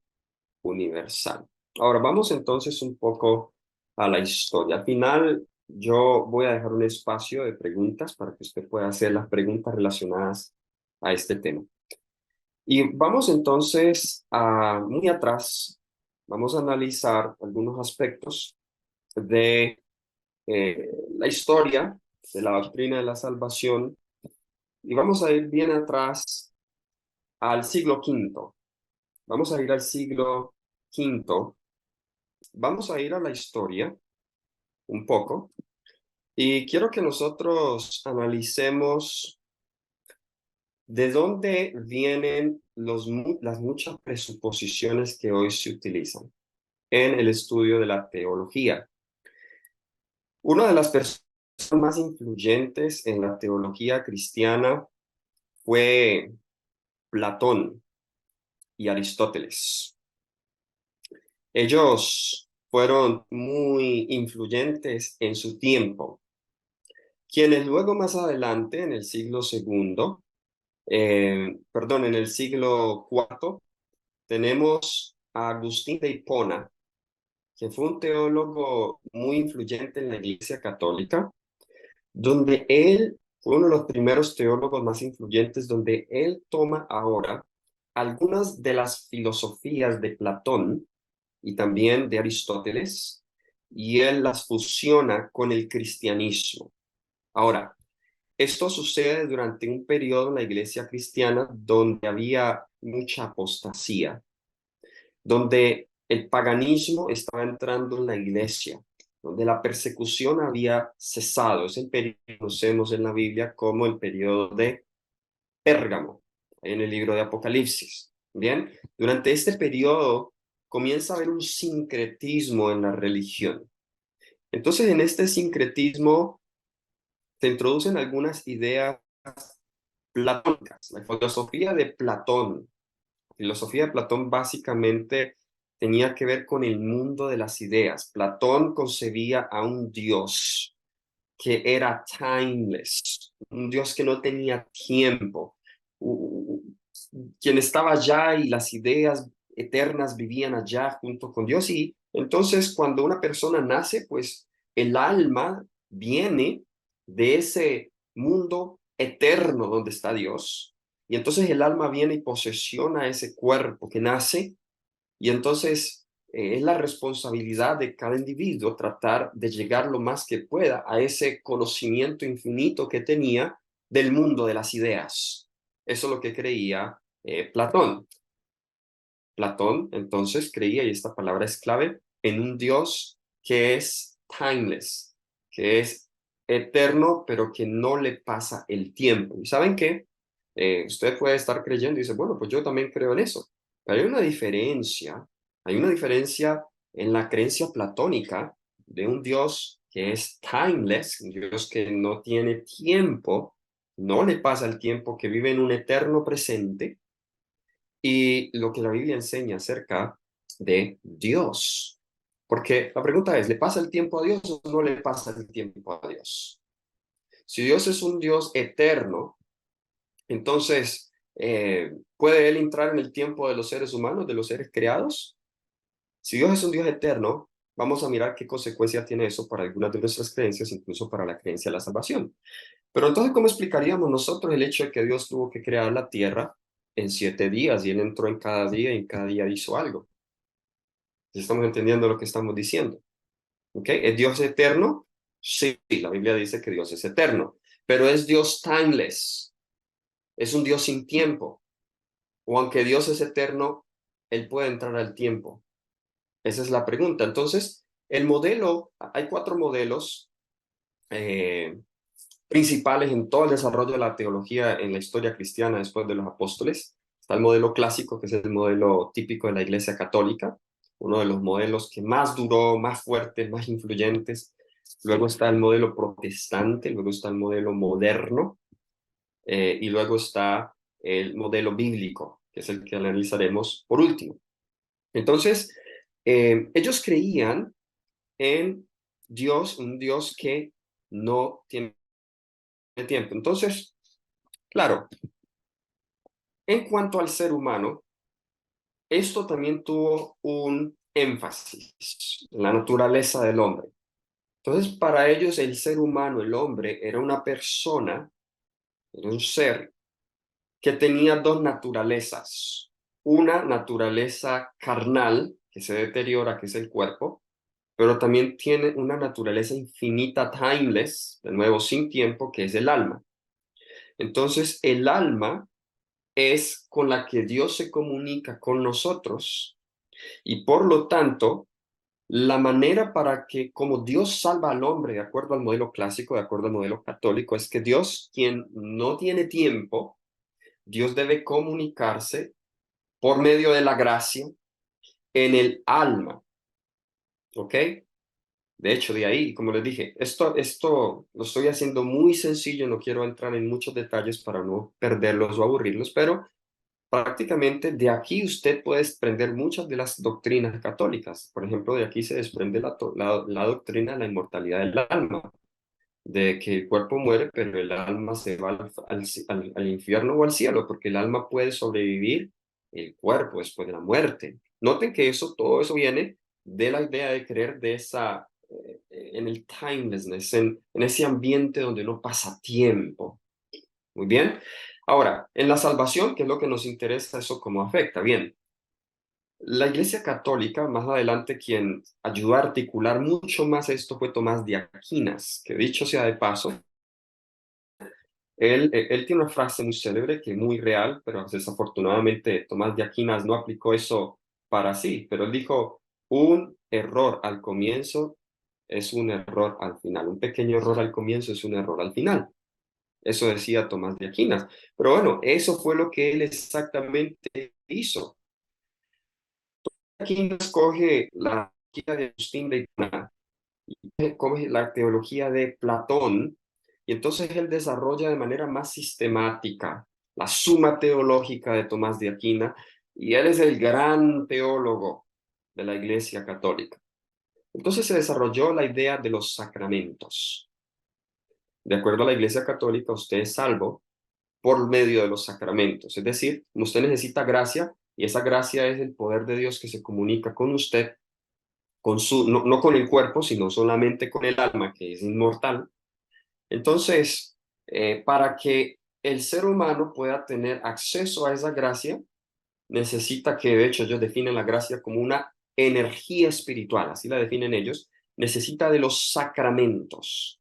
universal. Ahora vamos entonces un poco a la historia. Al final yo voy a dejar un espacio de preguntas para que usted pueda hacer las preguntas relacionadas a este tema. Y vamos entonces a muy atrás, vamos a analizar algunos aspectos de la historia de la doctrina de la salvación y vamos a ir bien atrás al siglo quinto. Vamos a ir al siglo quinto. Vamos a ir a la historia un poco y quiero que nosotros analicemos de dónde vienen las muchas presuposiciones que hoy se utilizan en el estudio de la teología. Una de las personas más influyentes en la teología cristiana fue Platón y Aristóteles. Ellos fueron muy influyentes en su tiempo, quienes luego más adelante, en el siglo segundo, en el siglo cuarto, tenemos a Agustín de Hipona, que fue un teólogo muy influyente en la Iglesia Católica, donde él fue uno de los primeros teólogos más influyentes, donde él toma ahora algunas de las filosofías de Platón y también de Aristóteles, y él las fusiona con el cristianismo. Ahora, esto sucede durante un periodo en la iglesia cristiana donde había mucha apostasía, donde el paganismo estaba entrando en la iglesia, donde la persecución había cesado. Es el periodo que conocemos en la Biblia como el periodo de Pérgamo, en el libro de Apocalipsis. Bien, durante este periodo comienza a haber un sincretismo en la religión. Entonces, en este sincretismo se introducen algunas ideas platónicas. La filosofía de Platón básicamente tenía que ver con el mundo de las ideas. Platón concebía a un Dios que era timeless, un Dios que no tenía tiempo, quien estaba allá y las ideas eternas vivían allá junto con Dios. Y entonces cuando una persona nace, pues el alma viene de ese mundo eterno donde está Dios. Y entonces el alma viene y posesiona ese cuerpo que nace. Y entonces es la responsabilidad de cada individuo tratar de llegar lo más que pueda a ese conocimiento infinito que tenía del mundo de las ideas. Eso es lo que creía Platón. Platón entonces creía, y esta palabra es clave, en un Dios que es timeless, que es eterno, pero que no le pasa el tiempo. ¿Y saben qué? Usted puede estar creyendo y dice, bueno, pues yo también creo en eso. Pero hay una diferencia en la creencia platónica de un Dios que es timeless, un Dios que no tiene tiempo, no le pasa el tiempo, que vive en un eterno presente, y lo que la Biblia enseña acerca de Dios. Porque la pregunta es, ¿le pasa el tiempo a Dios o no le pasa el tiempo a Dios? Si Dios es un Dios eterno, entonces, ¿puede Él entrar en el tiempo de los seres humanos, de los seres creados? Si Dios es un Dios eterno, vamos a mirar qué consecuencia tiene eso para algunas de nuestras creencias, incluso para la creencia de la salvación. Pero entonces, ¿cómo explicaríamos nosotros el hecho de que Dios tuvo que crear la tierra en 7 días y Él entró en cada día y en cada día hizo algo? ¿Si estamos entendiendo lo que estamos diciendo? ¿Ok? ¿Es Dios eterno? Sí, la Biblia dice que Dios es eterno, pero es Dios timeless, es un Dios sin tiempo, o aunque Dios es eterno, Él puede entrar al tiempo. Esa es la pregunta. Entonces, el modelo, hay 4 modelos eh, principales en todo el desarrollo de la teología en la historia cristiana después de los apóstoles. Está el modelo clásico, que es el modelo típico de la Iglesia Católica, uno de los modelos que más duró, más fuertes, más influyentes. Luego está el modelo protestante, luego está el modelo moderno, y luego está el modelo bíblico, que es el que analizaremos por último. Entonces, ellos creían en Dios, un Dios que no tiene tiempo. Entonces, claro, en cuanto al ser humano, esto también tuvo un énfasis en la naturaleza del hombre. Entonces, para ellos el ser humano, el hombre, era una persona, era un ser que tenía dos naturalezas. Una naturaleza carnal, que se deteriora, que es el cuerpo, pero también tiene una naturaleza infinita, timeless, de nuevo sin tiempo, que es el alma. Entonces, el alma es con la que Dios se comunica con nosotros y por lo tanto, la manera para que, como Dios salva al hombre, de acuerdo al modelo clásico, de acuerdo al modelo católico, es que Dios, quien no tiene tiempo, Dios debe comunicarse por medio de la gracia en el alma, ¿ok? De hecho, de ahí, como les dije, esto lo estoy haciendo muy sencillo, no quiero entrar en muchos detalles para no perderlos o aburrirlos, pero prácticamente de aquí usted puede desprender muchas de las doctrinas católicas. Por ejemplo, de aquí se desprende la doctrina de la inmortalidad del alma, de que el cuerpo muere, pero el alma se va al infierno o al cielo, porque el alma puede sobrevivir el cuerpo después de la muerte. Noten que todo eso viene de la idea de creer en el timelessness, en ese ambiente donde no pasa tiempo. Muy bien. Ahora, en la salvación, ¿qué es lo que nos interesa? Eso cómo afecta. Bien, la Iglesia Católica, más adelante, quien ayudó a articular mucho más esto fue Tomás de Aquinas, que dicho sea de paso, él tiene una frase muy célebre que es muy real, pero desafortunadamente Tomás de Aquinas no aplicó eso para sí, pero él dijo, un error al comienzo es un error al final, un pequeño error al comienzo es un error al final. Eso decía Tomás de Aquinas. Pero bueno, eso fue lo que él exactamente hizo. Aquinas coge la teología de Agustín de Hipona, coge la teología de Platón, y entonces él desarrolla de manera más sistemática la suma teológica de Tomás de Aquino, y él es el gran teólogo de la Iglesia Católica. Entonces se desarrolló la idea de los sacramentos. De acuerdo a la Iglesia Católica, usted es salvo por medio de los sacramentos. Es decir, usted necesita gracia y esa gracia es el poder de Dios que se comunica con usted, no con el cuerpo, sino solamente con el alma, que es inmortal. Entonces, para que el ser humano pueda tener acceso a esa gracia, necesita que, de hecho, ellos definen la gracia como una energía espiritual, así la definen ellos, necesita de los sacramentos,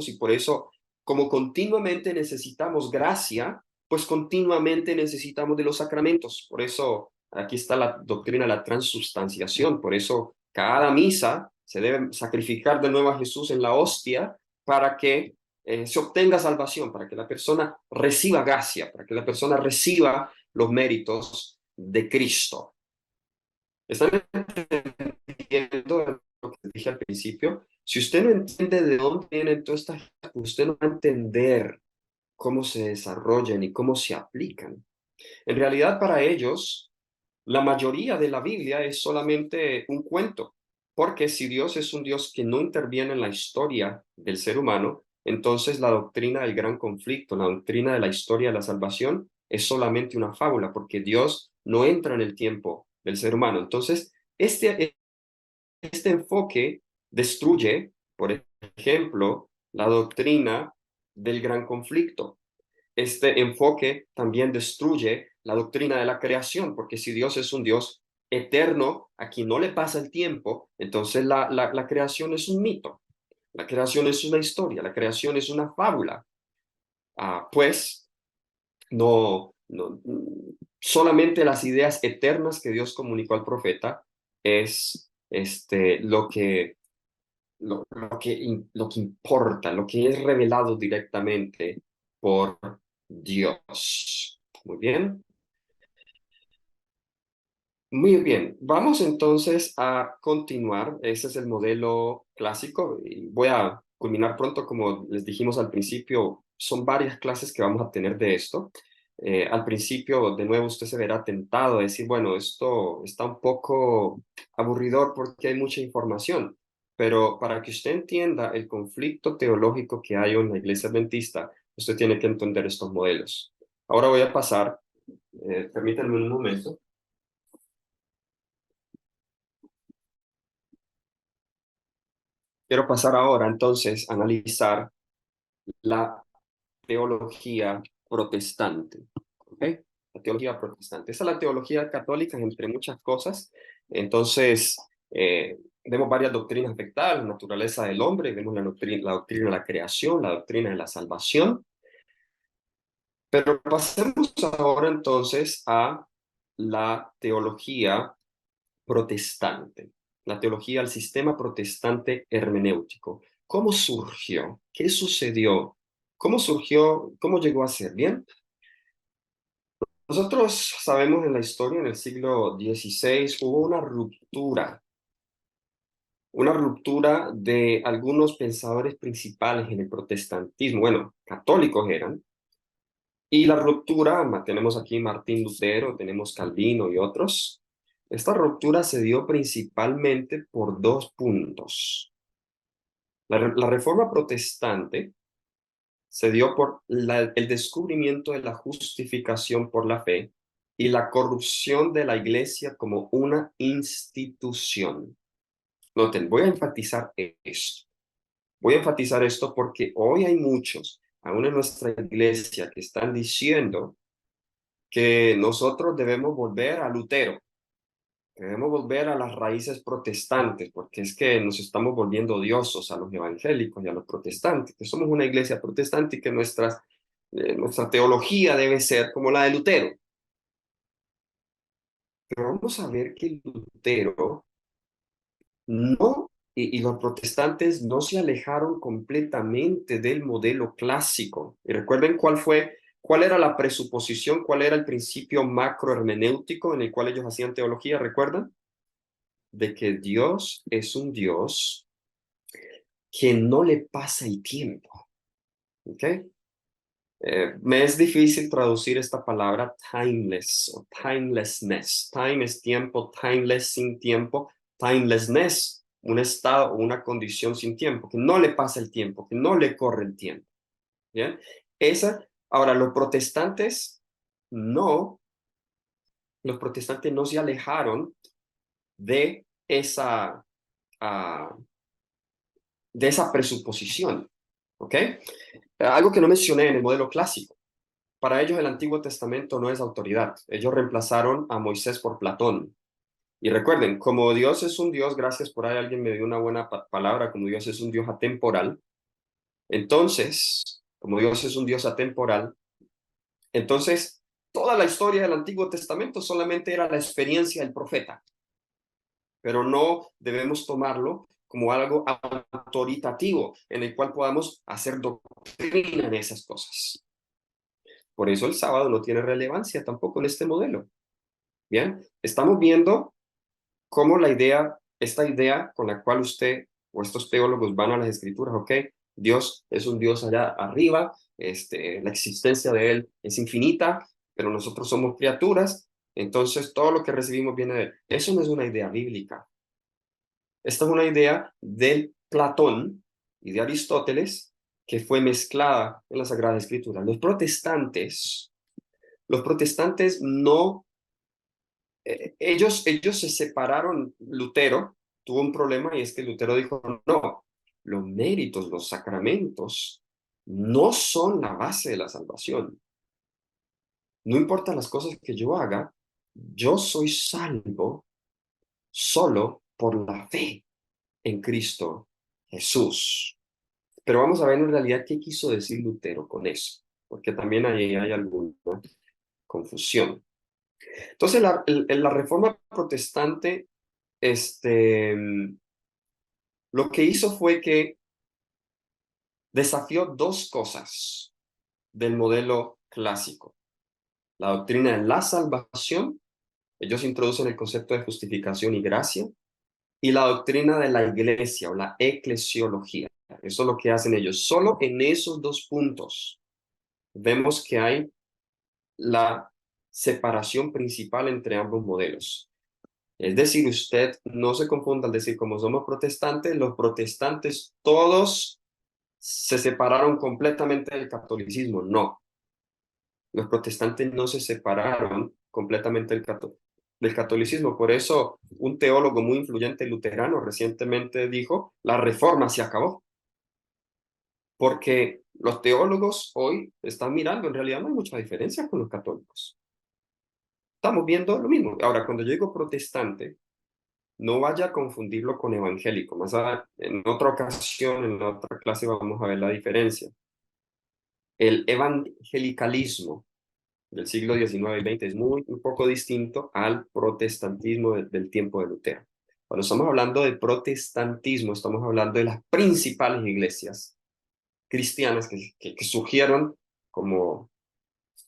y por eso, como continuamente necesitamos gracia, pues continuamente necesitamos de los sacramentos. Por eso aquí está la doctrina de la transubstanciación. Por eso cada misa se debe sacrificar de nuevo a Jesús en la hostia para que se obtenga salvación, para que la persona reciba gracia, para que la persona reciba los méritos de Cristo. ¿Están entendiendo lo que dije al principio? Si usted no entiende de dónde vienen todas estas cosas, usted no va a entender cómo se desarrollan y cómo se aplican. En realidad, para ellos, la mayoría de la Biblia es solamente un cuento, porque si Dios es un Dios que no interviene en la historia del ser humano, entonces la doctrina del gran conflicto, la doctrina de la historia de la salvación, es solamente una fábula, porque Dios no entra en el tiempo del ser humano. Entonces, este enfoque destruye, por ejemplo, la doctrina del gran conflicto. Este enfoque también destruye la doctrina de la creación, porque si Dios es un Dios eterno, a quien no le pasa el tiempo, entonces la creación es un mito, la creación es una historia, la creación es una fábula. Pues no, solamente las ideas eternas que Dios comunicó al profeta es lo que lo que importa, lo que es revelado directamente por Dios. Muy bien. Muy bien, vamos entonces a continuar. Ese es el modelo clásico y voy a culminar pronto, como les dijimos al principio, son varias clases que vamos a tener de esto. Al principio, de nuevo, usted se verá tentado a decir, bueno, esto está un poco aburridor porque hay mucha información, pero para que usted entienda el conflicto teológico que hay en la Iglesia Adventista, usted tiene que entender estos modelos. Ahora voy a pasar, permítanme un momento. Quiero pasar ahora entonces a analizar la teología protestante. ¿Ok? La teología protestante. Esa es la teología católica, entre muchas cosas. Entonces, vemos varias doctrinas afectadas, la naturaleza del hombre, vemos la doctrina de la creación, la doctrina de la salvación. Pero pasemos ahora entonces a la teología protestante, la teología al sistema protestante hermenéutico. ¿Cómo surgió? ¿Qué sucedió? ¿Cómo surgió? ¿Cómo llegó a ser? Bien, nosotros sabemos en la historia, en el siglo XVI, hubo una ruptura de algunos pensadores principales en el protestantismo, bueno, católicos eran, y la ruptura, tenemos aquí Martín Lutero, tenemos Calvino y otros. Esta ruptura se dio principalmente por dos puntos. La reforma protestante se dio por el descubrimiento de la justificación por la fe y la corrupción de la iglesia como una institución. Noten, voy a enfatizar esto. Voy a enfatizar esto porque hoy hay muchos, aún en nuestra iglesia, que están diciendo que nosotros debemos volver a Lutero, debemos volver a las raíces protestantes, porque es que nos estamos volviendo odiosos a los evangélicos y a los protestantes, que somos una iglesia protestante y que nuestra teología debe ser como la de Lutero. Pero vamos a ver que Lutero no, y los protestantes no se alejaron completamente del modelo clásico. Y recuerden cuál era la presuposición, cuál era el principio macrohermenéutico en el cual ellos hacían teología, ¿recuerdan? De que Dios es un Dios que no le pasa el tiempo. ¿Ok? Me es difícil traducir esta palabra timeless o timelessness. Time es tiempo, timeless sin tiempo, timelessness, un estado o una condición sin tiempo, que no le pasa el tiempo, que no le corre el tiempo. ¿Bien? Ahora, no, los protestantes no se alejaron de ah, de esa presuposición. ¿Ok? Algo que no mencioné en el modelo clásico. Para ellos el Antiguo Testamento no es autoridad. Ellos reemplazaron a Moisés por Platón. Y recuerden, como Dios es un Dios, gracias por ahí alguien me dio una buena palabra, como Dios es un Dios atemporal, entonces, como Dios es un Dios atemporal, entonces toda la historia del Antiguo Testamento solamente era la experiencia del profeta, pero no debemos tomarlo como algo autoritativo en el cual podamos hacer doctrina en esas cosas. Por eso el sábado no tiene relevancia tampoco en este modelo. Bien, estamos viendo cómo esta idea con la cual usted o estos teólogos van a las escrituras, ok, Dios es un Dios allá arriba, la existencia de Él es infinita, pero nosotros somos criaturas, entonces todo lo que recibimos viene de Él. Eso no es una idea bíblica. Esta es una idea de Platón y de Aristóteles que fue mezclada en la Sagrada Escritura. Los protestantes no ellos se separaron. Lutero tuvo un problema y es que Lutero dijo, no, los méritos, los sacramentos no son la base de la salvación. No importa las cosas que yo haga, yo soy salvo solo por la fe en Cristo Jesús. Pero vamos a ver en realidad qué quiso decir Lutero con eso, porque también ahí hay alguna confusión. Entonces, la reforma protestante, este, lo que hizo fue que desafió dos cosas del modelo clásico. La doctrina de la salvación, ellos introducen el concepto de justificación y gracia, y la doctrina de la iglesia o la eclesiología. Eso es lo que hacen ellos. Solo en esos dos puntos vemos que hay la separación principal entre ambos modelos. Es decir, usted no se confunda al decir, como somos protestantes, los protestantes todos se separaron completamente del catolicismo. No, los protestantes no se separaron completamente del catolicismo. Por eso, un teólogo muy influyente luterano recientemente dijo, la reforma se acabó. Porque los teólogos hoy están mirando, en realidad no hay mucha diferencia con los católicos. Estamos viendo lo mismo. Ahora, cuando yo digo protestante, no vaya a confundirlo con evangélico. Más en otra ocasión, en otra clase, vamos a ver la diferencia. El evangelicalismo del siglo XIX y XX es un poco distinto al protestantismo del tiempo de Lutero. Cuando estamos hablando de protestantismo, estamos hablando de las principales iglesias cristianas que surgieron como,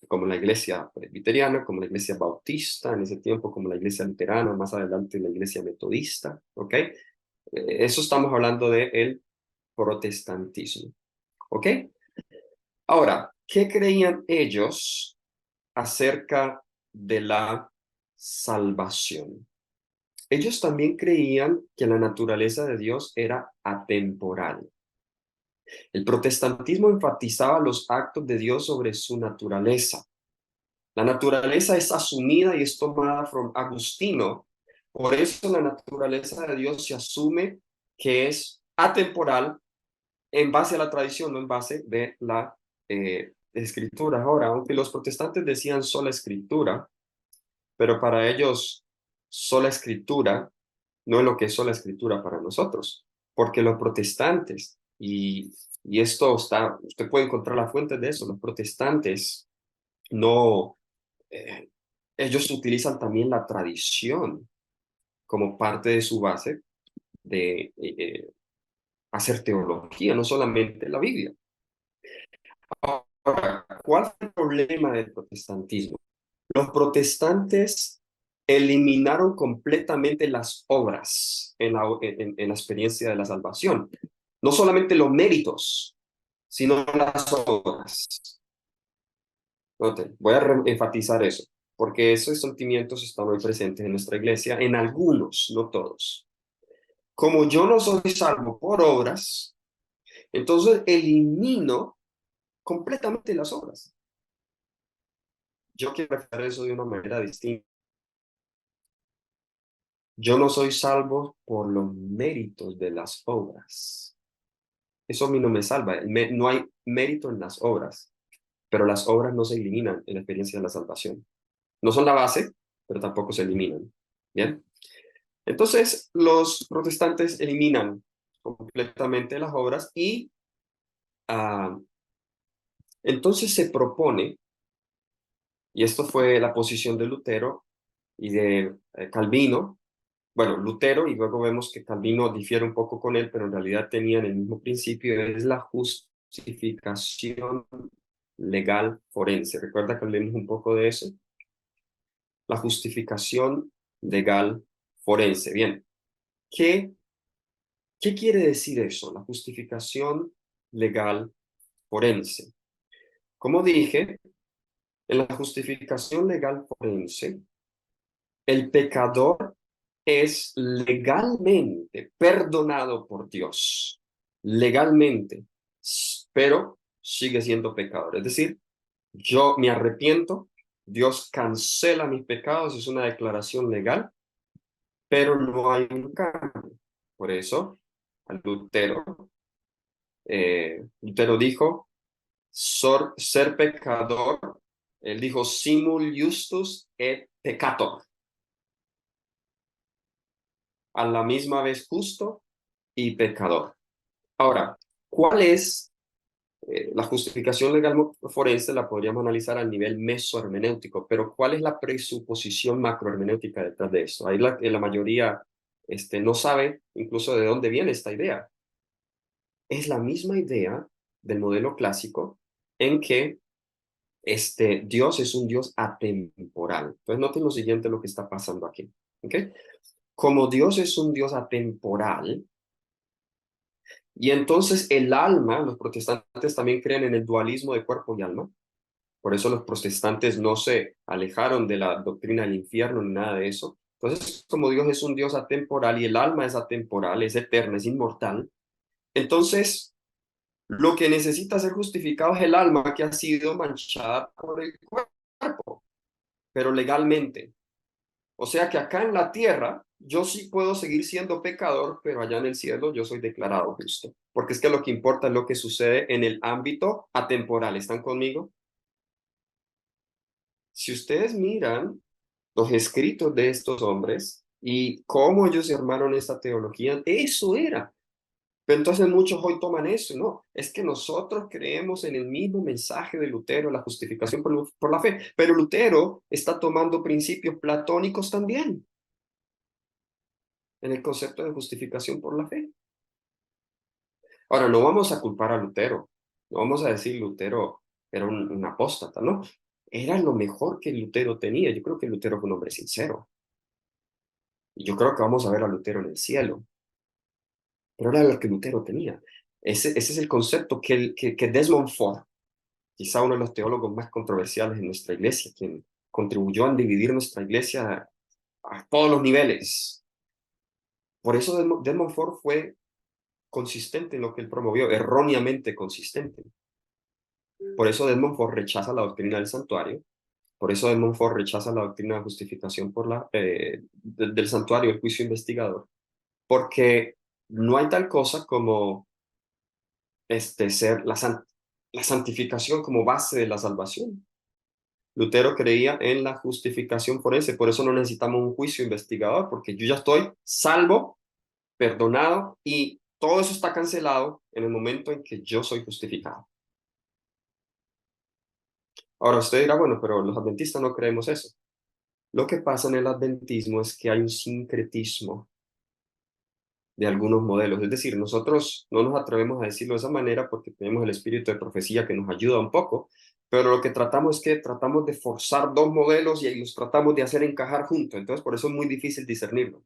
como la iglesia presbiteriana, como la iglesia bautista en ese tiempo, como la iglesia luterana, más adelante la iglesia metodista, ¿ok? Eso estamos hablando del protestantismo, ¿ok? Ahora, ¿qué creían ellos acerca de la salvación? Ellos también creían que la naturaleza de Dios era atemporal. El protestantismo enfatizaba los actos de Dios sobre su naturaleza. La naturaleza es asumida y es tomada por Agustino. Por eso la naturaleza de Dios se asume que es atemporal en base a la tradición, no en base de la escritura. Ahora, aunque los protestantes decían sola escritura, pero para ellos sola escritura no es lo que es sola escritura para nosotros, porque los protestantes, y esto está, usted puede encontrar la fuente de eso, los protestantes no, eh, ellos utilizan también la tradición como parte de su base de hacer teología, no solamente la Biblia. Ahora, ¿cuál fue el problema del protestantismo? Los protestantes eliminaron completamente las obras en la experiencia de la salvación. No solamente los méritos, sino las obras. Noten, voy a enfatizar eso, porque esos sentimientos están muy presentes en nuestra iglesia, en algunos, no todos. Como yo no soy salvo por obras, entonces elimino completamente las obras. Yo quiero reflejar eso de una manera distinta. Yo no soy salvo por los méritos de las obras. Eso a mí no me salva. No hay mérito en las obras, pero las obras no se eliminan en la experiencia de la salvación. No son la base, pero tampoco se eliminan. ¿Bien? Entonces, los protestantes eliminan completamente las obras y entonces se propone, y esto fue la posición de Lutero y de Calvino. Bueno, Lutero, y luego vemos que Calvino difiere un poco con él, pero en realidad tenían el mismo principio, es la justificación legal forense. ¿Recuerda que hablemos un poco de eso? La justificación legal forense. Bien, ¿qué quiere decir eso? La justificación legal forense. Como dije, en la justificación legal forense, el pecador es legalmente perdonado por Dios, legalmente, pero sigue siendo pecador. Es decir, yo me arrepiento, Dios cancela mis pecados, es una declaración legal, pero no hay un cambio. Por eso, Lutero dijo, ser pecador, él dijo, simul justus et peccator, a la misma vez justo y pecador. Ahora, ¿cuál es la justificación legal forense? La podríamos analizar a nivel mesohermenéutico, pero ¿cuál es la presuposición macrohermenéutica detrás de eso? Ahí la mayoría no sabe incluso de dónde viene esta idea. Es la misma idea del modelo clásico en que Dios es un Dios atemporal. Entonces, noten lo siguiente lo que está pasando aquí. ¿Ok? Como Dios es un Dios atemporal, y entonces el alma, los protestantes también creen en el dualismo de cuerpo y alma. Por eso los protestantes no se alejaron de la doctrina del infierno ni nada de eso. Entonces, como Dios es un Dios atemporal y el alma es atemporal, es eterna, es inmortal, entonces lo que necesita ser justificado es el alma que ha sido manchada por el cuerpo, pero legalmente. O sea que acá en la tierra yo sí puedo seguir siendo pecador, pero allá en el cielo yo soy declarado justo. Porque es que lo que importa es lo que sucede en el ámbito atemporal. ¿Están conmigo? Si ustedes miran los escritos de estos hombres y cómo ellos armaron esta teología, eso era. Pero entonces muchos hoy toman eso, no, es que nosotros creemos en el mismo mensaje de Lutero, la justificación por la fe, pero Lutero está tomando principios platónicos también en el concepto de justificación por la fe. Ahora, no vamos a culpar a Lutero, no vamos a decir Lutero era un apóstata, ¿no? Era lo mejor que Lutero tenía. Yo creo que Lutero fue un hombre sincero. Y yo creo que vamos a ver a Lutero en el cielo. Pero era lo que Lutero tenía. Ese es el concepto que Desmond Ford, quizá uno de los teólogos más controversiales en nuestra iglesia, quien contribuyó a dividir nuestra iglesia a todos los niveles. Por eso Desmond Ford fue consistente en lo que él promovió, erróneamente consistente. Por eso Desmond Ford rechaza la doctrina del santuario. Por eso Desmond Ford rechaza la doctrina de justificación del santuario, el juicio investigador. Porque no hay tal cosa como ser la santificación como base de la salvación. Lutero creía en la justificación forense, por eso no necesitamos un juicio investigador, porque yo ya estoy salvo, perdonado y todo eso está cancelado en el momento en que yo soy justificado. Ahora usted dirá, bueno, pero los adventistas no creemos eso. Lo que pasa en el adventismo es que hay un sincretismo de algunos modelos, es decir, nosotros no nos atrevemos a decirlo de esa manera porque tenemos el espíritu de profecía que nos ayuda un poco, pero lo que tratamos es que tratamos de forzar dos modelos y los tratamos de hacer encajar juntos, entonces por eso es muy difícil discernirlo.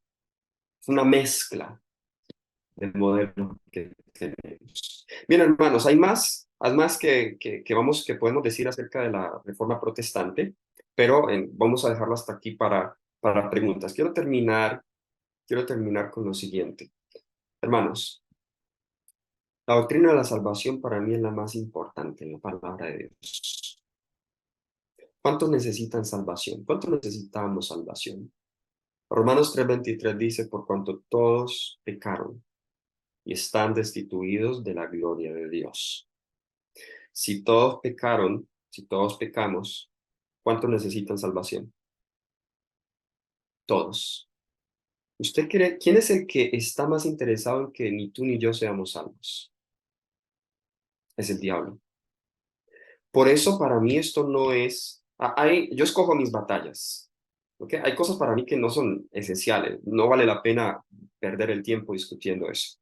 Es una mezcla de modelos que tenemos. Bien, hermanos, hay más que podemos decir acerca de la reforma protestante, pero vamos a dejarlo hasta aquí para preguntas. Quiero terminar con lo siguiente. Hermanos, la doctrina de la salvación para mí es la más importante en la palabra de Dios. ¿Cuántos necesitan salvación? ¿Cuántos necesitamos salvación? Romanos 3:23 dice, por cuanto todos pecaron y están destituidos de la gloria de Dios. Si todos pecaron, si todos pecamos, ¿cuántos necesitan salvación? Todos. ¿Usted cree, quién es el que está más interesado en que ni tú ni yo seamos salvos? Es el diablo. Por eso para mí esto no es, yo escojo mis batallas, ¿ok? Hay cosas para mí que no son esenciales, no vale la pena perder el tiempo discutiendo eso.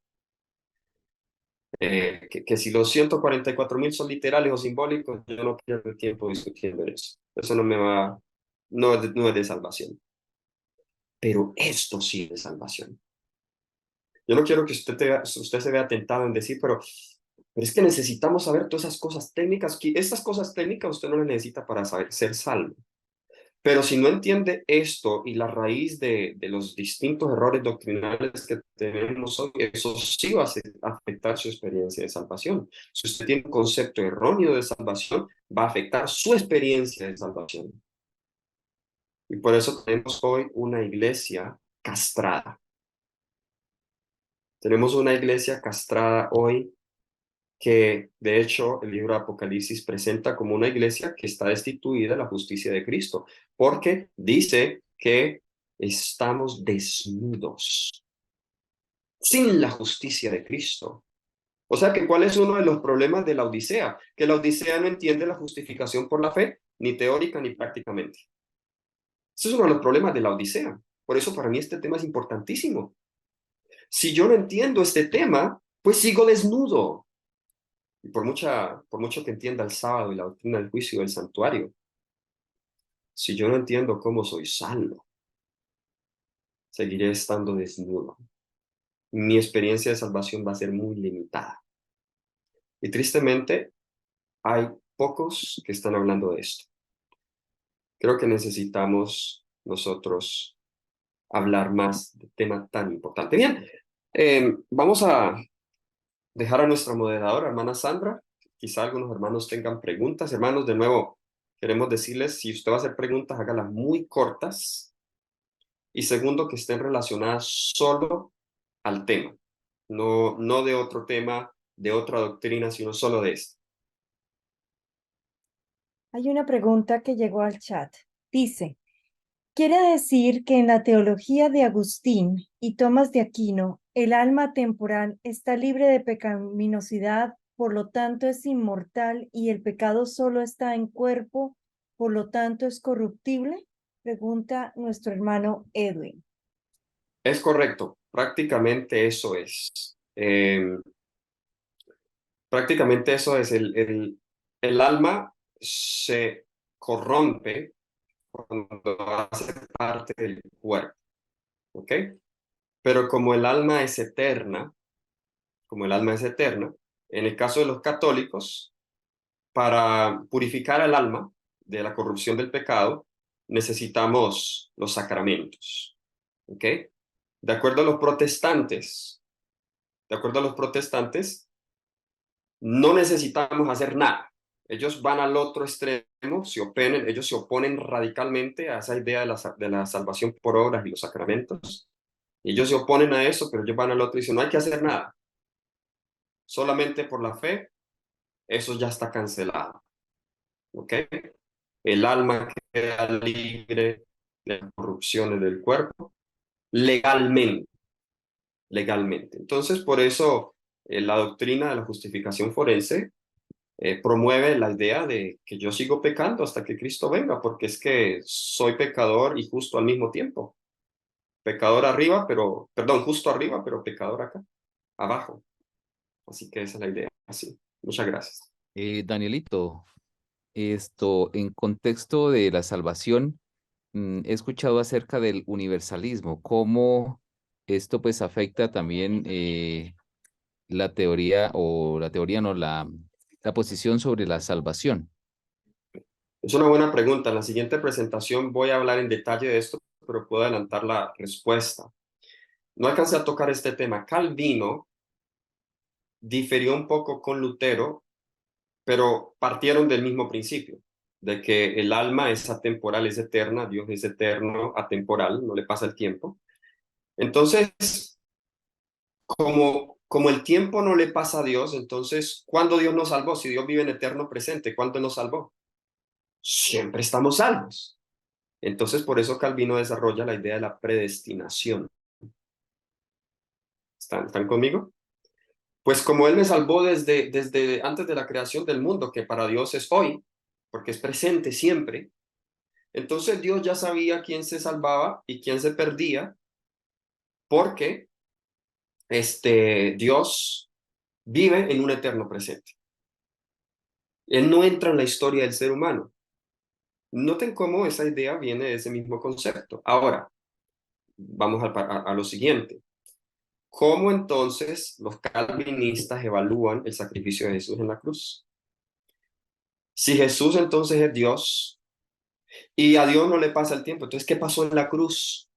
Que si los 144.000 son literales o simbólicos, yo no pierdo el tiempo discutiendo eso. Eso no me va, no es de salvación. Pero esto sí es de salvación. Yo no quiero que usted se vea tentado en decir, pero es que necesitamos saber todas esas cosas técnicas. Que estas cosas técnicas usted no las necesita para saber ser salvo. Pero si no entiende esto y la raíz de los distintos errores doctrinales que tenemos hoy, eso sí va a afectar su experiencia de salvación. Si usted tiene un concepto erróneo de salvación, va a afectar su experiencia de salvación. Y por eso tenemos hoy una iglesia castrada. Tenemos una iglesia castrada hoy que de hecho el libro de Apocalipsis presenta como una iglesia que está destituida de la justicia de Cristo, porque dice que estamos desnudos, sin la justicia de Cristo. O sea que ¿cuál es uno de los problemas de la Odisea? Que la Odisea no entiende la justificación por la fe, ni teórica ni prácticamente. Ese es uno de los problemas de la Odisea. Por eso para mí este tema es importantísimo. Si yo no entiendo este tema, pues sigo desnudo. Y por mucho que entienda el sábado y la doctrina del juicio del santuario, si yo no entiendo cómo soy salvo, seguiré estando desnudo. Mi experiencia de salvación va a ser muy limitada. Y tristemente, hay pocos que están hablando de esto. Creo que necesitamos nosotros hablar más de tema tan importante. Bien, vamos a dejar a nuestra moderadora, hermana Sandra. Quizá algunos hermanos tengan preguntas. Hermanos, de nuevo, queremos decirles, si usted va a hacer preguntas, hágalas muy cortas. Y segundo, que estén relacionadas solo al tema. No de otro tema, de otra doctrina, sino solo de esto. Hay una pregunta que llegó al chat. Dice, ¿quiere decir que en la teología de Agustín y Tomás de Aquino, el alma temporal está libre de pecaminosidad, por lo tanto es inmortal y el pecado solo está en cuerpo, por lo tanto es corruptible? Pregunta nuestro hermano Edwin. Es correcto, prácticamente eso es. Prácticamente eso es. El alma se corrompe cuando hace parte del cuerpo, ¿ok? Pero como el alma es eterna, como el alma es eterna, en el caso de los católicos, para purificar al alma de la corrupción del pecado, necesitamos los sacramentos, ¿ok? De acuerdo a los protestantes, de acuerdo a los protestantes, no necesitamos hacer nada. Ellos van al otro extremo, ellos se oponen radicalmente a esa idea de la salvación por obras y los sacramentos. Y ellos se oponen a eso, pero ellos van al otro y dicen, no hay que hacer nada. Solamente por la fe, eso ya está cancelado. ¿Ok? El alma queda libre de las corrupciones del cuerpo legalmente. Legalmente. Entonces, por eso la doctrina de la justificación forense promueve la idea de que yo sigo pecando hasta que Cristo venga, porque es que soy pecador y justo al mismo tiempo. Pecador arriba, pero, perdón, justo arriba, pero pecador acá, abajo. Así que esa es la idea. Así. Muchas gracias. Danielito, en contexto de la salvación, he escuchado acerca del universalismo, cómo esto pues afecta también la teoría, o la teoría no, la posición sobre la salvación. Es una buena pregunta. En la siguiente presentación voy a hablar en detalle de esto, pero puedo adelantar la respuesta. No alcancé a tocar este tema. Calvino diferió un poco con Lutero, pero partieron del mismo principio, de que el alma es atemporal, es eterna, Dios es eterno, atemporal, no le pasa el tiempo. Entonces, como el tiempo no le pasa a Dios, entonces, ¿cuándo Dios nos salvó? Si Dios vive en eterno presente, ¿cuándo nos salvó? Siempre estamos salvos. Entonces, por eso Calvino desarrolla la idea de la predestinación. ¿Están conmigo? Pues como Él me salvó desde antes de la creación del mundo, que para Dios es hoy, porque es presente siempre, entonces Dios ya sabía quién se salvaba y quién se perdía, porque Dios vive en un eterno presente. Él no entra en la historia del ser humano. Noten cómo esa idea viene de ese mismo concepto. Ahora, vamos a lo siguiente. ¿Cómo entonces los calvinistas evalúan el sacrificio de Jesús en la cruz? Si Jesús entonces es Dios y a Dios no le pasa el tiempo, entonces, ¿qué pasó en la cruz?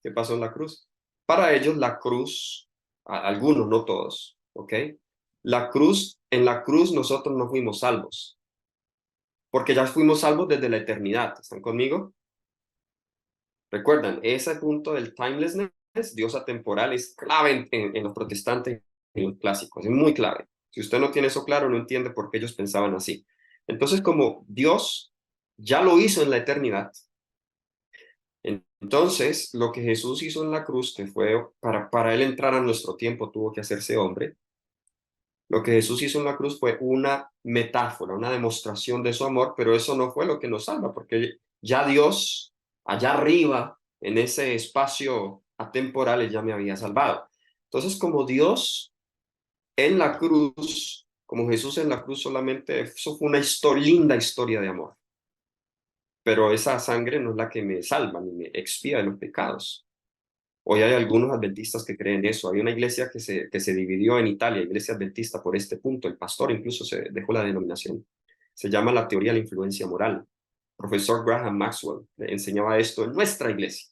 ¿Qué pasó en la cruz? Para ellos la cruz, algunos, no todos, ¿ok? En la cruz nosotros no fuimos salvos, porque ya fuimos salvos desde la eternidad. ¿Están conmigo? Recuerdan, ese punto del timelessness, Dios atemporal, es clave en los protestantes y en los clásicos, es muy clave. Si usted no tiene eso claro, no entiende por qué ellos pensaban así. Entonces, como Dios ya lo hizo en la eternidad, entonces lo que Jesús hizo en la cruz, que fue para él entrar a nuestro tiempo, tuvo que hacerse hombre. Lo que Jesús hizo en la cruz fue una metáfora, una demostración de su amor, pero eso no fue lo que nos salva, porque ya Dios, allá arriba, en ese espacio atemporal, ya me había salvado. Entonces, como Dios en la cruz, como Jesús en la cruz solamente, eso fue una linda historia de amor. Pero esa sangre no es la que me salva ni me expía de los pecados. Hoy hay algunos adventistas que creen eso. Hay una iglesia que se dividió en Italia, iglesia adventista, por este punto. El pastor incluso se dejó la denominación. Se llama la teoría de la influencia moral. Profesor Graham Maxwell enseñaba esto en nuestra iglesia.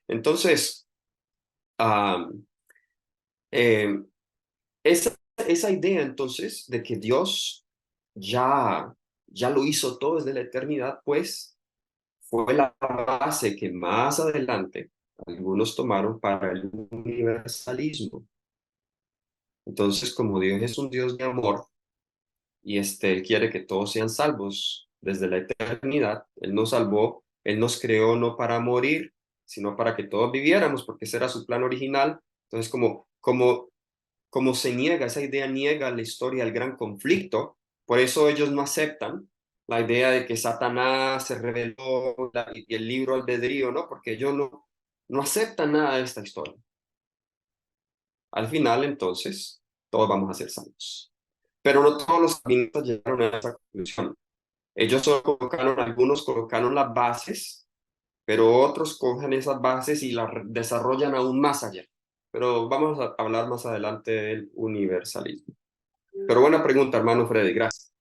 Entonces, eh, esa idea entonces de que Dios ya lo hizo todo desde la eternidad, pues fue la base que más adelante algunos tomaron para el universalismo. Entonces, como Dios es un Dios de amor y Él quiere que todos sean salvos desde la eternidad, Él nos salvó, Él nos creó no para morir, sino para que todos viviéramos, porque ese era su plan original. Entonces, como se niega, esa idea niega la historia del gran conflicto, por eso ellos no aceptan la idea de que Satanás se reveló y el libro albedrío, ¿no? Porque ellos no aceptan nada de esta historia. Al final, entonces, todos vamos a ser salvos. Pero no todos los adventistas llegaron a esa conclusión. Ellos solo algunos colocaron las bases, pero otros cogen esas bases y las desarrollan aún más allá. Pero vamos a hablar más adelante del universalismo. Pero buena pregunta, hermano Freddy, gracias.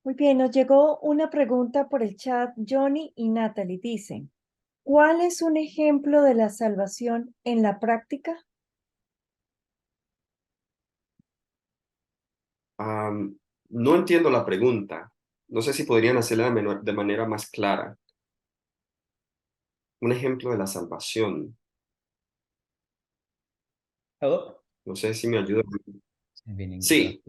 Muy bien, nos llegó una pregunta por el chat. Johnny y Natalie dicen, ¿cuál es un ejemplo de la salvación en la práctica? No entiendo la pregunta. No sé si podrían hacerla de manera más clara. Un ejemplo de la salvación. Hello? No sé si me ayuda. Meaning, Sí,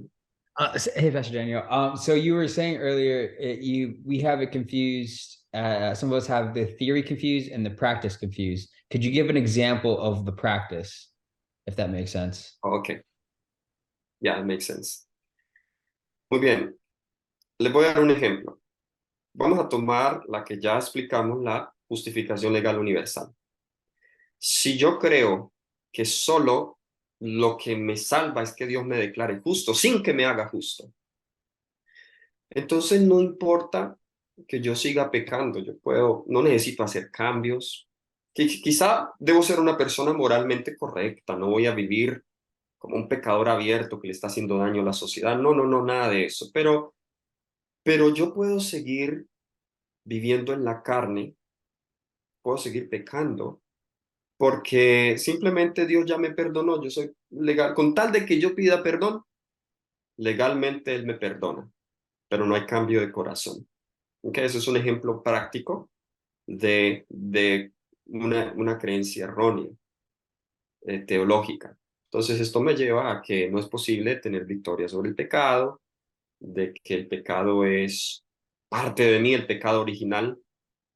hey, Pastor Daniel. So you were saying earlier, we have it confused. Some of us have the theory confused and the practice confused. Could you give an example of the practice, if that makes sense? ok. Yeah, it makes sense. Muy bien. Les voy a dar un ejemplo. Vamos a tomar la que ya explicamos, la justificación legal universal. Si yo creo que solo lo que me salva es que Dios me declare justo, sin que me haga justo, entonces no importa que yo siga pecando, no necesito hacer cambios. Quizá debo ser una persona moralmente correcta, no voy a vivir como un pecador abierto que le está haciendo daño a la sociedad. No, no, no, nada de eso. Pero yo puedo seguir viviendo en la carne, puedo seguir pecando, porque simplemente Dios ya me perdonó, yo soy legal, con tal de que yo pida perdón, legalmente Él me perdona, pero no hay cambio de corazón. ¿Okay? Eso es un ejemplo práctico de una creencia errónea, teológica. Entonces esto me lleva a que no es posible tener victoria sobre el pecado, de que el pecado es parte de mí, el pecado original,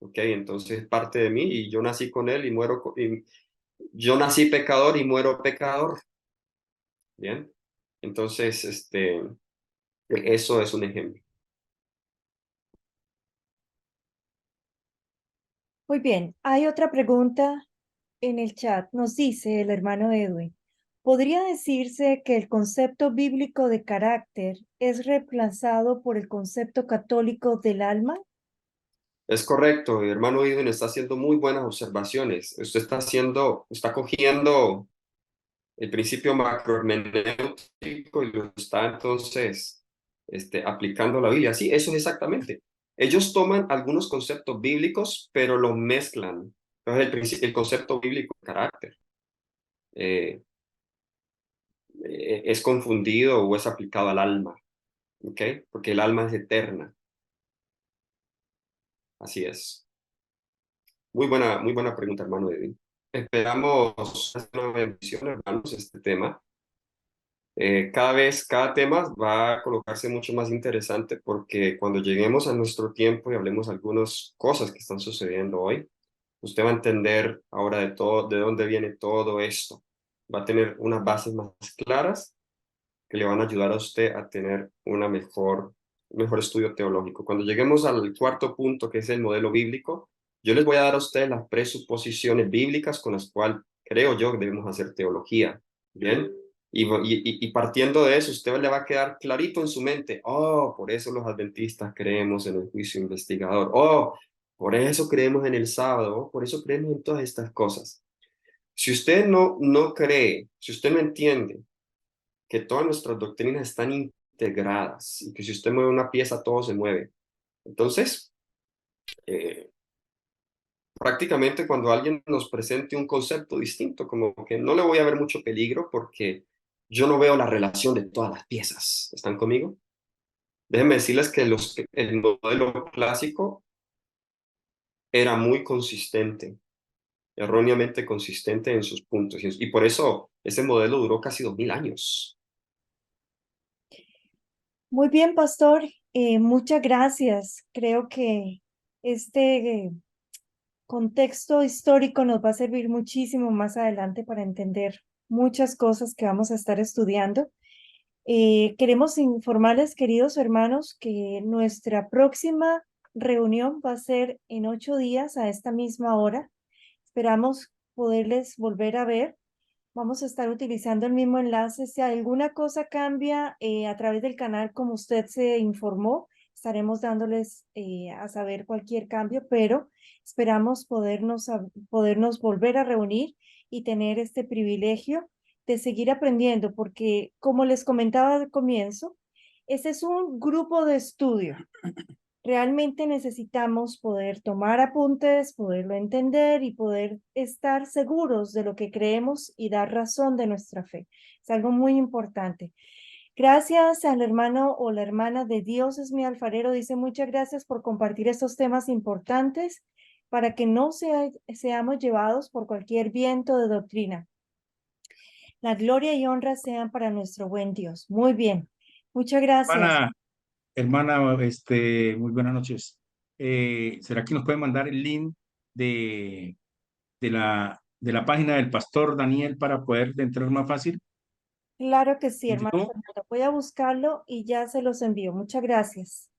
¿ok? Entonces parte de mí y yo nací con él y yo nací pecador y muero pecador, ¿bien? Entonces, eso es un ejemplo. Muy bien, hay otra pregunta en el chat. Nos dice el hermano Edwin, ¿podría decirse que el concepto bíblico de carácter es reemplazado por el concepto católico del alma? Es correcto, hermano Edwin está haciendo muy buenas observaciones. Usted está cogiendo el principio macrohermenéutico y lo está entonces aplicando a la Biblia. Sí, eso es exactamente. Ellos toman algunos conceptos bíblicos, pero los mezclan. Entonces, el concepto bíblico de carácter eh, es confundido o es aplicado al alma, ¿ok? Porque el alma es eterna. Así es. Muy buena pregunta, hermano Edwin. Esperamos hacer una bendición, hermanos, este tema. Cada tema va a colocarse mucho más interesante porque cuando lleguemos a nuestro tiempo y hablemos algunas cosas que están sucediendo hoy, usted va a entender ahora de dónde viene todo esto. Va a tener unas bases más claras que le van a ayudar a usted a tener mejor estudio teológico. Cuando lleguemos al cuarto punto, que es el modelo bíblico, Yo les voy a dar a ustedes las presuposiciones bíblicas con las cuales creo yo que debemos hacer teología. ¿Bien? Y partiendo de eso, usted le va a quedar clarito en su mente, oh, por eso los adventistas creemos en el juicio investigador, oh, por eso creemos en el sábado, oh, por eso creemos en todas estas cosas. Si usted no cree, si usted no entiende que todas nuestras doctrinas están integradas y que si usted mueve una pieza, todo se mueve, entonces, prácticamente cuando alguien nos presente un concepto distinto, como que no le voy a ver mucho peligro porque yo no veo la relación de todas las piezas. ¿Están conmigo? Déjenme decirles que el modelo clásico era muy consistente, erróneamente consistente en sus puntos. Y por eso ese modelo duró casi 2000 años. Muy bien, pastor. Muchas gracias. Creo que este contexto histórico nos va a servir muchísimo más adelante para entender muchas cosas que vamos a estar estudiando. Queremos informarles, queridos hermanos, que nuestra próxima reunión va a ser en 8 días a esta misma hora. Esperamos poderles volver a ver. Vamos a estar utilizando el mismo enlace. Si alguna cosa cambia a través del canal, como usted se informó, estaremos dándoles a saber cualquier cambio, pero esperamos podernos volver a reunir y tener este privilegio de seguir aprendiendo, porque como les comentaba al comienzo, este es un grupo de estudio. Realmente necesitamos poder tomar apuntes, poderlo entender y poder estar seguros de lo que creemos y dar razón de nuestra fe. Es algo muy importante. Gracias al hermano o la hermana de Dios es mi alfarero. Dice muchas gracias por compartir estos temas importantes para que no seamos llevados por cualquier viento de doctrina. La gloria y honra sean para nuestro buen Dios. Muy bien. Muchas gracias. Hermana, muy buenas noches. ¿Será que nos puede mandar el link de la página del pastor Daniel para poder entrar más fácil? Claro que sí, hermano ¿No? Fernando. Voy a buscarlo y ya se los envío. Muchas gracias.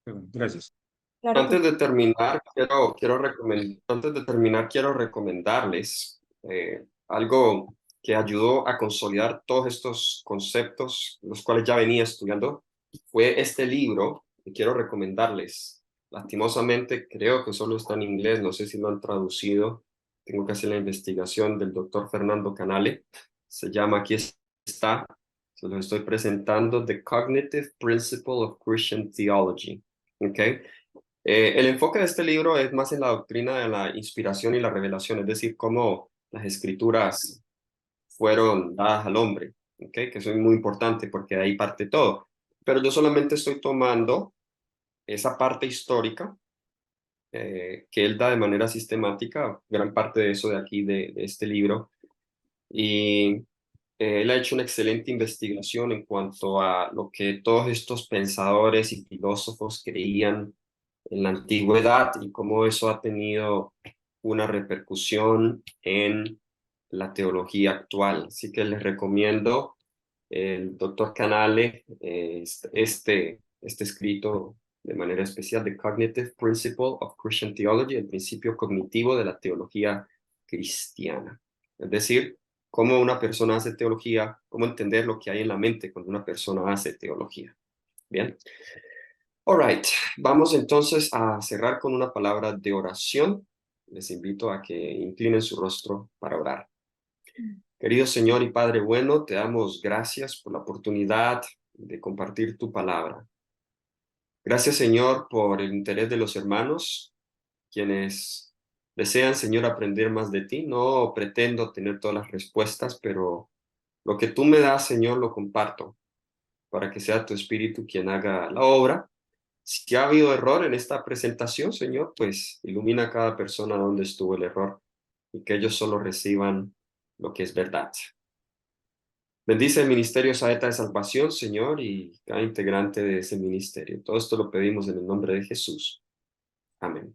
Bueno, gracias. Claro que Antes de terminar, quiero recomendarles algo que ayudó a consolidar todos estos conceptos, los cuales ya venía estudiando, fue este libro que quiero recomendarles. Lastimosamente, creo que solo está en inglés, no sé si lo han traducido. Tengo que hacer la investigación del doctor Fernando Canale. Se llama, aquí está, se lo estoy presentando, The Cognitive Principle of Christian Theology. ¿Okay? El enfoque de este libro es más en la doctrina de la inspiración y la revelación, es decir, cómo las escrituras fueron dadas al hombre, ¿okay? Que eso es muy importante porque de ahí parte todo. Pero yo solamente estoy tomando esa parte histórica que él da de manera sistemática, gran parte de eso de aquí, de este libro, y él ha hecho una excelente investigación en cuanto a lo que todos estos pensadores y filósofos creían en la antigüedad y cómo eso ha tenido una repercusión en la teología actual. Así que les recomiendo el doctor Canale, este escrito de manera especial, The Cognitive Principle of Christian Theology, el principio cognitivo de la teología cristiana. Es decir, cómo una persona hace teología, cómo entender lo que hay en la mente cuando una persona hace teología. Bien. All right, vamos entonces a cerrar con una palabra de oración. Les invito a que inclinen su rostro para orar. Querido Señor y Padre bueno, te damos gracias por la oportunidad de compartir tu palabra. Gracias, Señor, por el interés de los hermanos, quienes desean, Señor, aprender más de ti. No pretendo tener todas las respuestas, pero lo que tú me das, Señor, lo comparto para que sea tu Espíritu quien haga la obra. Si ha habido error en esta presentación, Señor, pues ilumina a cada persona donde estuvo el error y que ellos solo reciban lo que es verdad. Bendice el Ministerio Saeta de Salvación, Señor, y cada integrante de ese ministerio. Todo esto lo pedimos en el nombre de Jesús. Amén.